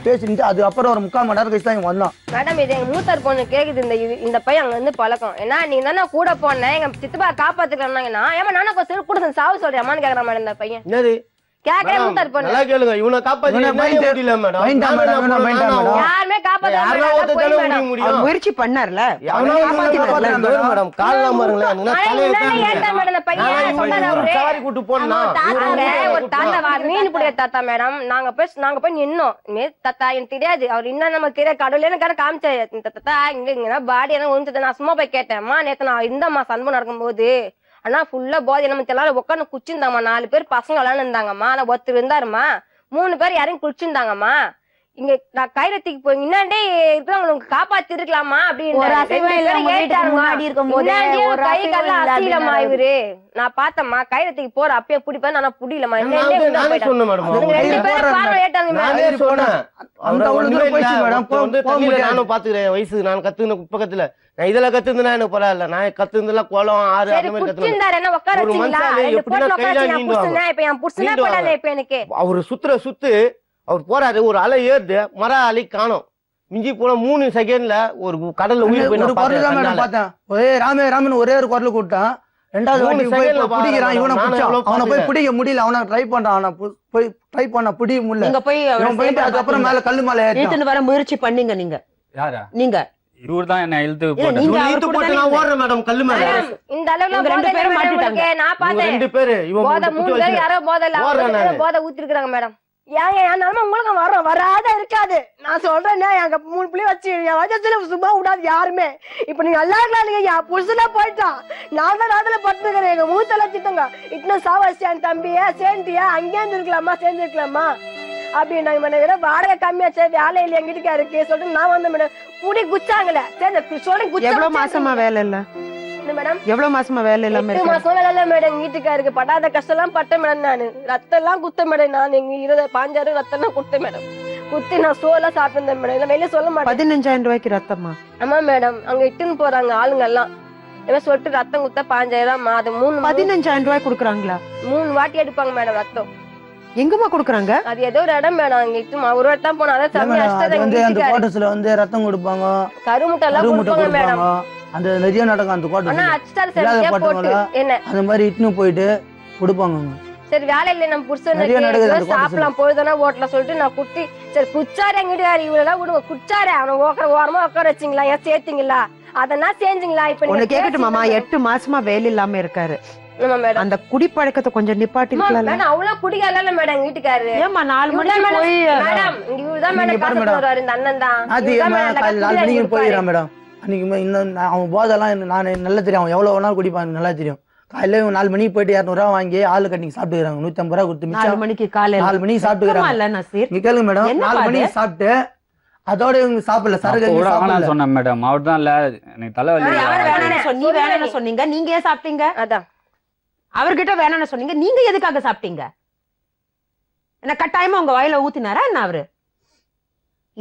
பேசிட்டு அதுக்கப்புறம் ஒரு 3/4 மணி நேரம் கழிச்சு தான் இவன் வந்தான். மேடம் இது எங்க மூத்தார் பொண்ணு கேக்குது. இந்த பையன் அங்க வந்து பழக்கம் ஏன்னா நீ தானே கூட போனேன் எங்க சித்தப்பா காப்பாத்துக்கலாம்னா ஏமா நானும் கொஞ்சம் கூட சாவு சொல்றேன் அம்மான்னு கேக்குறான் மேடம். இந்த பையன் கேக்குறேன் மூத்தார் பொண்ணு நல்லா கேளுங்க. இவனை காப்பாத்தி முடியல மேடம். யாருமே காப்பாத்த முயற்சி பண்ணார்ல மேடம். கால்லாம் பாருங்களேன். மீன் புடிய தாத்தா மேடம். நாங்க போய் நின்னோம். தாத்தா எனக்கு தெரியாது அவர் இன்னும் நமக்கு தெரியாது. கடவுளே காமிச்சாரு தாத்தா இங்க பாடி எல்லாம் ஒன்று. நான் சும்மா போய் கேட்டேன்மா நேத்து நான் இந்தம்மா சம்பவம் நடக்கும்போது ஆனா ஃபுல்லா போதை நம்ம எல்லாரும் உட்காந்து குச்சிருந்தாம்மா. 4 பேர் பசங்க விளையாண்டு இருந்தாங்கம்மா. ஆனா ஒருத்தர் இருந்தாருமா. 3 பேர் யாரையும் குடிச்சிருந்தாங்கம்மா. இங்க நான் கைரத்திக்கு போய் இன்னாண்டே இருக்கிறவங்களுக்கு காப்பாத்தி இருக்கலாமா அப்படின்னு கை கல்லாம் அசிலமா இவரு. நான் பார்த்தம்மா கைரத்திக்கு போற அப்பயே பிடிப்பேன். ஆனா புடியலமா. நானும் பாத்துக்கிறேன் வயசு நான் கத்துக்கின பக்கத்துல நான் இதெல்லாம் கத்துருந்தா எனக்கு பரவாயில்ல. நான் கத்துருந்தா குளம் ஆறு அந்த மாதிரி அவரு சுத்து அவர் போறாரு. ஒரு அலை ஏறுது மர அலை காணும். மிஞ்சி போன 3 செகண்ட்ல ஒரு கடல்ல உயிர் பார்த்தேன். ஒரே ராமன் ஒரே ஒரு குரல் கூட்டான். 2வது பிடிக்கிறான். அவனை போய் பிடிக்க முடியல. அவனை ட்ரை பண்றான். போய் ட்ரை பண்ண பிடிக்க முடியல. போயிட்டு அதுக்கப்புறம் மேல கல்லு மேல ஏறிட்டு வர முயற்சி பண்ணீங்க. நீங்க யாரா? நீங்க இவர்தான் என்ன இழுத்து போட்டு நான் ஓடுறேன் மேடம். கல்லு மேல இந்த அளவுல 2 பேரும் மாட்டிட்டாங்க. நான் பார்த்தேன் 2 பேரு இவன் 3 பேர் யாரோ போதை ஊத்திருக்காங்க மேடம். ஏங்க ஏன்னாலும் உங்களுக்கு வராத இருக்காது. நான் சொல்றேன் எங்க 3 பிள்ளை வச்சு என் வயசுல சும்மா விடாது யாருமே. இப்ப நீங்க நல்லா இருக்கலாம். என் புருஷனா போயிட்டான். நான் தான் நாட்டுல பட்டுக்கிறேன். எங்க மூத்தல திட்டுங்க இன்னும் சாவாசியான் தம்பியா சேர்ந்தியா அங்கேயே இருக்கலாமா சேர்ந்துருக்கலாமா அப்படின்னாங்க மேடம். வாடகை கம்மியாச்சு வேலை இல்லை எங்க வீட்டுக்கா இருக்கு சொல்லிட்டு நான் வந்தேன் மேடம். புடி குச்சாங்கல்ல சரி சொல்லுங்க. எவ்வளவு மாசமா வேலை இல்ல மேடம்? எவ்வளவு மாசமா வேலை இல்லாம 8 மாசம் வேலை இல்ல மேடம். வீட்டுக்காருக்கு படாத கஷ்டம் எல்லாம் பட்டேன் மேடம். நானு ரத்தம் எல்லாம் குத்த மேடம். நான் எங்க 20-15 ரத்தம் எல்லாம் குத்த மேடம். குத்தி நான் சோலா சாப்பிட்டு மேடம். இல்ல வெளியே சொல்ல மாட்டேன். 15,000 ரூபாய்க்கு ரத்தமா? ஆமா மேடம். அங்க இட்டுன்னு போறாங்க ஆளுங்க எல்லாம். சொல்லிட்டு ரத்தம் குத்த 5,000 அது 15,000 ரூபாய் குடுக்குறாங்களா? 3 வாட்டி எடுப்பாங்க மேடம் ரத்தம். எங்கம்மா குடுக்குறாங்க? அது ஏதோ ஒரு இடம் மேடம். அங்க இட்டு ஒரு இடத்தான் போனா அதான் கோட்டஸ்ல வந்து ரத்தம் கொடுப்பாங்க. கருமுட்டை எல்லாம் கொடுப்பாங்க மேடம். அந்த நிறைய நடக்கும் அந்த கோட்டை. அந்த மாதிரி இட்டுன்னு போயிட்டு கொடுப்பாங்க. சரி வேலை இல்லை நம்ம புருஷன் சாப்பிடலாம் பொழுதுனா ஓட்டல சொல்லிட்டு நான் குட்டி சரி குச்சாரு எங்கிட்டு இவ்வளவு விடுங்க குச்சாரு அவனை ஓரமா உட்கார வச்சிங்களா ஏன் சேர்த்தீங்களா அதெல்லாம் செஞ்சீங்களா? இப்ப நீங்க கேக்கட்டுமாமா 8 மாசமா வேலை இல்லாம இருக்காரு. அந்த குடிப்பழக்கத்தை கொஞ்சம் நிப்பாட்டிக்கலாம். அவ்வளவு குடிக்கல மேடம் வீட்டுக்காரு. ஏமா 4 மணிக்கு போய் மேடம் இவர்தான் மேடம் காசு வருவாரு இந்த அண்ணன் தான். 4 மணிக்கு போயிடுறான் மேடம். அன்னைக்கு இன்னும் அவன் போதெல்லாம் நான் நல்லா தெரியும். அவன் எவ்வளவு வேணாலும் குடிப்பான் நல்லா தெரியும். காலையில 4 மணிக்கு போயிட்டு 200 ரூபா வாங்கி ஆளு கட்டிங்க சாப்பிட்டுக்கிறாங்க. 150 ரூபா கொடுத்து 4 மணிக்கு காலையில 4 மணிக்கு சாப்பிட்டுக்கிறாங்க. கேளுங்க மேடம் 4 மணிக்கு சாப்பிட்டு அதோட இவங்க சாப்பிடல சரக்கு சொன்ன மேடம். அவர் தான் இல்ல எனக்கு தலைவலி. நீ வேணும்னு சொன்னீங்க. நீங்க ஏன் சாப்பிட்டீங்க? அதான் அவர்கிட்ட வேணும்னு சொன்னீங்க. நீங்க எதுக்காக சாப்பிட்டீங்க? என்ன கட்டாயமா உங்க வாயில ஊத்தினாரா என்ன அவரு?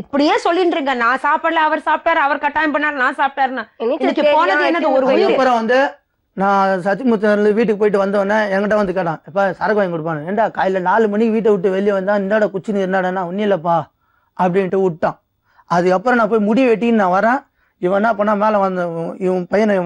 இப்படியே சொல்லிட்டு நான் சாப்பிடல, அவர் சாப்பிட்டாரு, அவர் கட்டாயம் பண்ணாரு, நான் சாப்பிட்டாருன்னா இன்னைக்கு போனது என்னது ஒரு வயிறு. அப்புறம் வந்து நான் சத்தியமுத்தில வீட்டுக்கு போயிட்டு வந்தோடனே என்கிட்ட வந்து கேட்டான், எப்பா சரக்கு வாங்கி கொடுப்பானு. ஏன்டா காலையில 4 மணிக்கு வீட்டை விட்டு வெளியே வந்தா இந்தாட குச்சின்னு இருந்தாடா, ஒன்னும் இல்லப்பா அப்படின்ட்டு விட்டான். அதுக்கப்புறம் நான் போய் முடி வெட்டின்னு நான் வரேன். இவன் என்ன பண்ணா மேலே வந்த இவன் பையனும்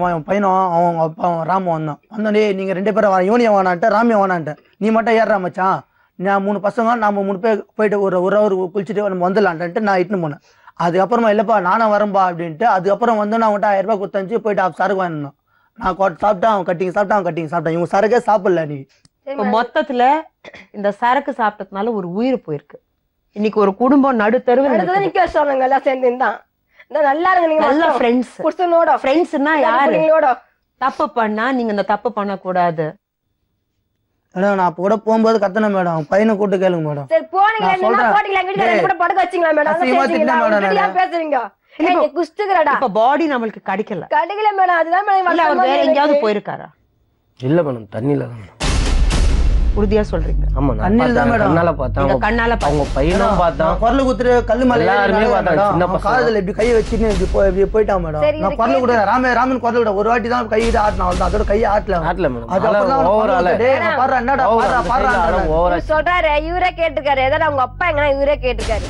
அவங்க அப்பா ராம வந்தோடனே நீங்கள் 2 பேரும் யூனியன் வானான்ட்டு ராமியம் வானான்ட்டு, நீ மட்டும் ஏறா மச்சான், நான் 3 பசங்க நாம 3 பேர் போயிட்டு ஒரு குளிச்சுட்டு நம்ம வந்துடலான்ட்டு நான் இட்டுன்னு போனேன். அதுக்கப்புறமா இல்லைப்பா நானும் வரேன்பா அப்படின்ட்டு அதுக்கப்புறம் வந்து நான் அவன்கிட்ட 1000 ரூபாய் கொடுத்தஞ்சு போயிட்டு சரக்கு வாங்கினோம். நான் சாப்பிட்டேன், அவன் கட்டிங் சாப்பிட்டான். இவங்க சரக்கே சாப்பிடல. நீ மொத்தத்துல இந்த சரக்கு சாப்பிட்டதுனால ஒரு உயிர் போயிருக்கு. இன்னைக்கு ஒரு குடும்பம் நடுத்தருவில் நிக்க சொன்னாங்க எல்லாம் சேர்ந்து தான் நல்லா இருங்க. நீங்க நல்ல ஃப்ரெண்ட்ஸ். புருஷனோட ஃப்ரெண்ட்ஸ்னா யாரு? தப்பு பண்ணா நீங்க இந்த தப்பு பண்ணக்கூடாது. மேடம் நான் அப்ப கூட போகும்போது கத்தன மேடம், பையனை கூட்டு கேளுங்க மேடம். சரி போனீங்களா, நீங்க போட்டீங்களா, வீட்டுல கூட படுக்க வச்சீங்களா மேடம்? பேசுறீங்க குஸ்துங்கடா. இப்ப பாடி நம்மளுக்கு கிடைக்கல மேடம். அதுதான் மேடம். வேற எங்கயாவது போயிருக்காரா? இல்ல மேடம், தண்ணியில தான் மேடம். உறுதியா சொல்றீங்க? ஆமா, தண்ணியில தான் மேடம். கண்ணால பார்த்தா, கண்ணால அவங்க பையனும் பார்த்தான், குரல் குத்துரு கல்லு மேல எல்லாருமே பார்த்தாங்க. சின்ன பசங்க காதுல இப்படி கை வச்சுன்னு இப்படி போயிட்டான் மேடம். நான் குரல் கூட ராமன் குரல் கூட ஒரு வாட்டி தான் கை கிட்ட ஆட்டினா, அதோட கையை ஆட்டல மேடம். அதுக்கப்புறம் ஓவரால பாரு என்னடா பாரு சொல்றாரு. இவரே கேட்டிருக்காரு ஏதாவது அவங்க அப்பா எங்கன்னா இவரே கேட்டிருக்காரு.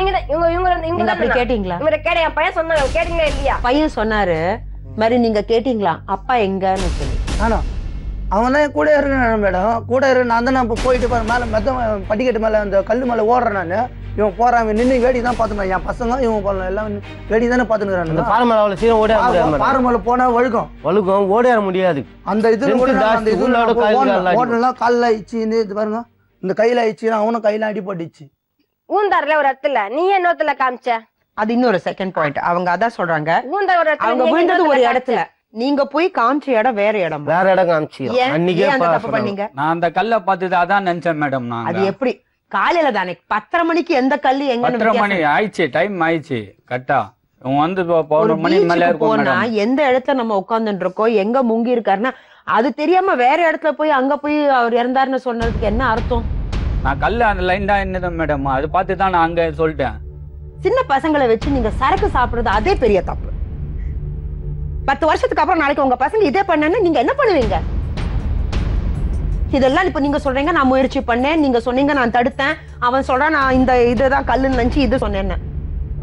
நீங்க அப்படி கேட்டீங்களா? இவரை கேட்ட என் பையன் சொன்னாங்க, கேட்டீங்களா இல்லையா? பையன் சொன்னாரு மாதிரி நீங்க கேட்டீங்களா அப்பா எங்கன்னு சொல்லி? ஆனா அவன் தான் கூட இருக்கேன் மேடம், கூட இருக்கு. நான் தான் போயிட்டு பாரு மேலே மெத்த படிக்கட்டு மேலே அந்த கல் மேலே ஓடுறேன். நான் இவன் போறான் நின்று வேடி தான் பார்த்துனேன். என் பசங்க இவன் எல்லாம் வேடி தானே பார்த்துக்கிறான். பாறை மேல அவ்வளவு சீரம் ஓட பாறை மேலே போனா வழுக்கும் ஓட முடியாது. அந்த இதுல ஓடலாம் காலில் ஆயிடுச்சு. இது பாருங்க இந்த கையில ஆயிடுச்சு, அவனும் கையில அடிபட்டுச்சு. ஊந்தாருல ஒரு இடத்துல நீ என்னத்துல காமிச்ச? அது இன்னொரு செகண்ட் பாயிண்ட். அவங்க அதான் சொல்றாங்க, அவங்க விழுந்தது ஒரு இடத்துல, நீங்க போய் காமிச்ச இடம் வேற இடம். வேற இடம் காமிச்சு பண்ணீங்க. நான் அந்த கல்லை பார்த்துட்டு அதான் நினைச்சேன் மேடம். நான் அது எப்படி காலையில தானே 10:30 மணிக்கு எந்த கல்லு எங்க 10:30 மணி ஆயிடுச்சு, டைம் ஆயிடுச்சு கரெக்டா. இவங்க வந்து 11 மணி மேல போனா எந்த இடத்துல நம்ம உட்கார்ந்துட்டு இருக்கோம், எங்க முங்கி இருக்காருன்னா அது தெரியாம வேற இடத்துல போய் அங்க போய் அவர் இறந்தாருன்னு சொன்னதுக்கு என்ன அர்த்தம்? நான் கல்லு அந்த லைன் தான் என்னதான் மேடம், அது பார்த்து தான் நான் அங்க சொல்லிட்டேன். சின்ன பசங்களை வச்சு நீங்க சரக்கு சாப்பிடுறது அதே பெரிய தப்பு. 10 வருஷத்துக்கு அப்புறம் நாளைக்கு உங்க பசங்க இதே பண்ணா நீங்க என்ன பண்ணுவீங்க? இதெல்லாம் இப்ப நீங்க சொல்றீங்க நான் முயற்சி பண்ணேன், நீங்க சொன்னீங்க நான் தடுத்தேன், அவன் சொல்றான் நான் இந்த இதுதான் கல்லுன்னு நினைச்சு இது சொன்னேன்னு.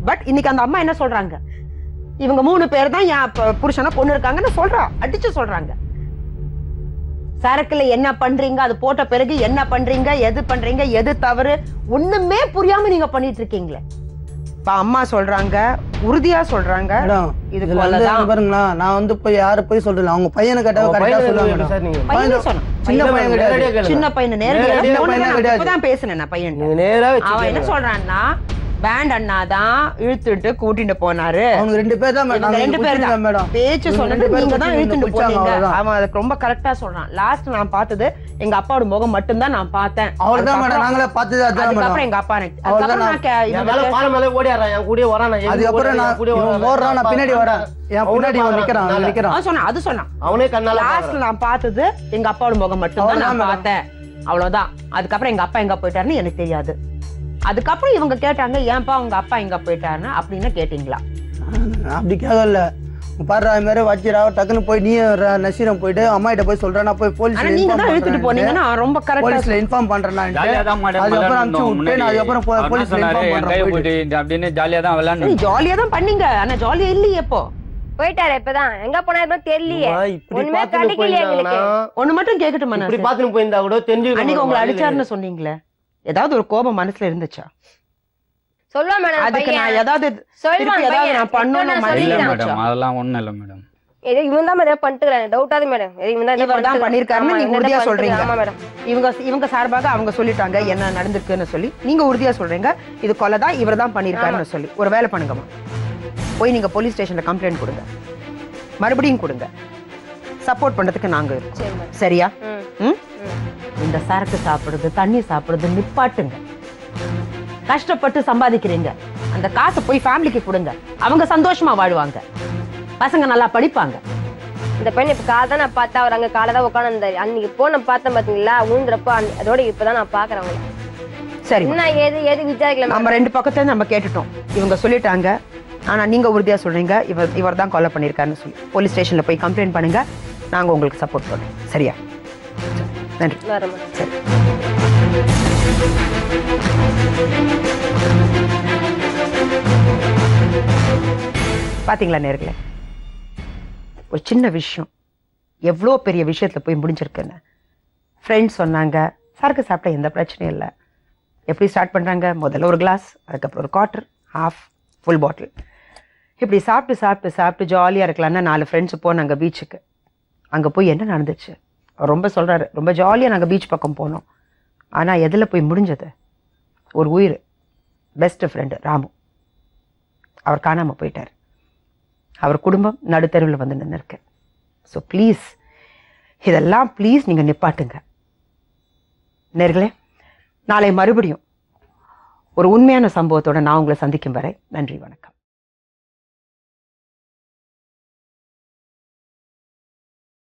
பட் இன்னைக்கு அந்த அம்மா என்ன சொல்றாங்க, இவங்க 3 பேர் தான் என் புருஷனை கொண்டு இருக்காங்கன்னு அடிச்சு சொல்றாங்க. சரக்குல என்ன பண்றீங்க, அது போட்ட பிறகு என்ன பண்றீங்க, எது பண்றீங்க, எது தவறு, ஒண்ணுமே புரியாம நீங்க பண்ணிட்டு இருக்கீங்களே. இப்ப அம்மா சொல்றாங்க, உறுதியா சொல்றாங்க, இது பாருங்களா. நான் வந்து போய் யாரு போய் சொல்றேன், அவங்க பையனை கேட்டா சின்ன பையன் நேரடியா பேசுனேன். பையன் அவன் என்ன சொல்றான்னா பேண்ட் அண்ணா தான் இழுத்துட்டு கூட்டிட்டு போனாரு. அவங்க 2 பேர் தான் மேடம், 2 பேர் தான் மேடம் பேச்சு சொன்னது, நீங்க தான் இழுத்துட்டு போனீங்க. அவன் அதுக்கு ரொம்ப கரெக்டா சொல்றான். லாஸ்ட் நான் பார்த்தது எங்க அப்பாவோட முகம் மட்டும் தான் நான் பார்த்தேன். அவ்வளவுதான் மேடம், நாங்களே பார்த்தது அதான் மேடம். அப்புறம் எங்க அப்பா பாறை மேல ஓடிறான், என் கூட வரான். அதுக்கப்புறம் நான் ஓடுறான், நான் பின்னாடி வரேன், என் பின்னாடி நிக்கிறான். சொன்னான் அது சொன்னான் அவனே கண்ணால. லாஸ்ட் நான் பார்த்தது எங்க அப்பாவோட முகம் மட்டும் தான் நான் பார்த்தேன், அவ்வளவுதான். அதுக்கப்புறம் எங்க அப்பா எங்க போயிட்டாருன்னு எனக்கு தெரியாது. அதுக்கப்புறம் இவங்க கேட்டாங்க ஏன்பா உங்க அப்பா எங்க போயிட்டாருன்னு அப்படின்னு கேட்டீங்களா? அப்படி கேட்கல பாரு, அது மாதிரி வச்சிரா டக்குன்னு போய் நீ நசீரம் போயிட்டு அம்மா கிட்ட போய் சொல்றேன், நான் போய் போலீஸ்ல நீங்க தான் இழுத்துட்டு போனீங்கன்னா ரொம்ப கரெக்ட்டா போலீஸ்ல இன்ஃபார்ம் பண்றேன். அதுக்கப்புறம் அனுப்பிச்சு விட்டு அதுக்கப்புறம் போலீஸ்ல இன்ஃபார்ம் பண்றேன் அப்படின்னு ஜாலியா தான் விளையாடுங்க. ஜாலியா தான் பண்ணீங்க, ஆனா ஜாலியா இல்லையே. எப்போ போயிட்டாரு, இப்பதான் எங்க போனாரு தெரியலையே. ஒண்ணுமே கிடைக்கல எங்களுக்கு. ஒண்ணு மட்டும் கேட்கட்டுமா, இப்படி பாத்துட்டு போயிருந்தா கூட தெரிஞ்சு அன்னைக்கு உங்களை அடிச்சாருன்னு சொன்னீங்களே, ஏதாவது ஒரு கோபம் மனசுல இருந்துச்சா? சொல்லுவா மேடம், அதுக்கு நான் ஏதாவது நான் பண்ணணும் அதெல்லாம் ஒண்ணும் இல்ல மேடம். இவன் தான் மேடம் பண்ணிட்டுறாங்க, டவுட்டாது மேடம். இவர் தான் பண்ணிருக்காருன்னு நீங்க உறுதியா சொல்றீங்க. ஆமா மேடம், இவங்க சார்பாக அவங்க சொல்லிட்டாங்க என்ன நடந்திருக்குன்னு சொல்லி, நீங்க உறுதியா சொல்றீங்க இது கொலை தான், இவர் தான் பண்ணிருக்காருன்னு சொல்லி. ஒரு வேலை பண்ணுங்கம்மா, போய் நீங்க போலீஸ் ஸ்டேஷன்ல கம்ப்ளைண்ட் கொடுங்க, மறுபடியும் கொடுங்க. சப்போர்ட் பண்றதுக்கு நாங்க இருக்கோம், சரியா? இந்த சரக்கு சாப்பிடுறது, தண்ணி சாப்பிடுறது நிப்பாட்டுங்க. கஷ்டப்பட்டு சம்பாதிக்கிறீங்க, அந்த காசை போய் ஃபேமிலிக்கு கொடுங்க, அவங்க சந்தோஷமா வாழ்வாங்க, பசங்க நல்லா படிப்பாங்க. இந்த பையன் இப்ப காலை தான் நான் பார்த்தா, அவர் அங்க காலை தான் உட்காந்து அன்னைக்கு போன பார்த்தேன் பாத்தீங்களா, ஊந்துறப்போ அதோட இப்பதான் நான் பாக்குறேன். சரி என்ன ஏது ஏது விசாரிக்கல நம்ம 2 பக்கத்தை நம்ம கேட்டுட்டோம். இவங்க சொல்லிட்டாங்க, ஆனா நீங்க உறுதியா சொல்றீங்க இவர் தான் கொலை பண்ணியிருக்காருன்னு சொல்லி போலீஸ் ஸ்டேஷன்ல போய் கம்ப்ளைண்ட் பண்ணுங்க. நாங்க உங்களுக்கு சப்போர்ட் பண்றோம். சரியா? நன்றி. சரி. பாத்தீங்களா நேர்களே, ஒரு சின்ன விஷயம் எவ்வளோ பெரிய விஷயத்துல போய் முடிஞ்சிருக்குன்னு. ஃப்ரெண்ட்ஸ் சொன்னாங்க, சரக்கு சாப்பிட்டா எந்த பிரச்சனையும் இல்லை. எப்படி ஸ்டார்ட் பண்றாங்க? முதல்ல ஒரு கிளாஸ், அதுக்கப்புறம் ஒரு குவார்ட்டர், ஹாஃப், ஃபுல் பாட்டில். இப்படி சாப்பிட்டு சாப்பிட்டு சாப்பிட்டு ஜாலியாக இருக்கலாம்னா 4 ஃப்ரெண்ட்ஸு போனாங்க பீச்சுக்கு. அங்கே போய் என்ன நடந்துச்சு? அவர் ரொம்ப சொல்கிறாரு, ரொம்ப ஜாலியாக நாங்கள் பீச் பக்கம் போனோம். ஆனால் எதில் போய் முடிஞ்சது? ஒரு உயிர், பெஸ்ட் ஃப்ரெண்டு ராமு, அவர் காணாமல் போயிட்டார். அவர் குடும்பம் நடுத்தருவில் வந்து நின்று இருக்கு. ஸோ ப்ளீஸ் இதெல்லாம் ப்ளீஸ் நீங்கள் நிப்பாட்டுங்க நேர்களே. நாளை மறுபடியும் ஒரு உண்மையான சம்பவத்தோடு நான் உங்களை சந்திக்கும் வரை நன்றி, வணக்கம்.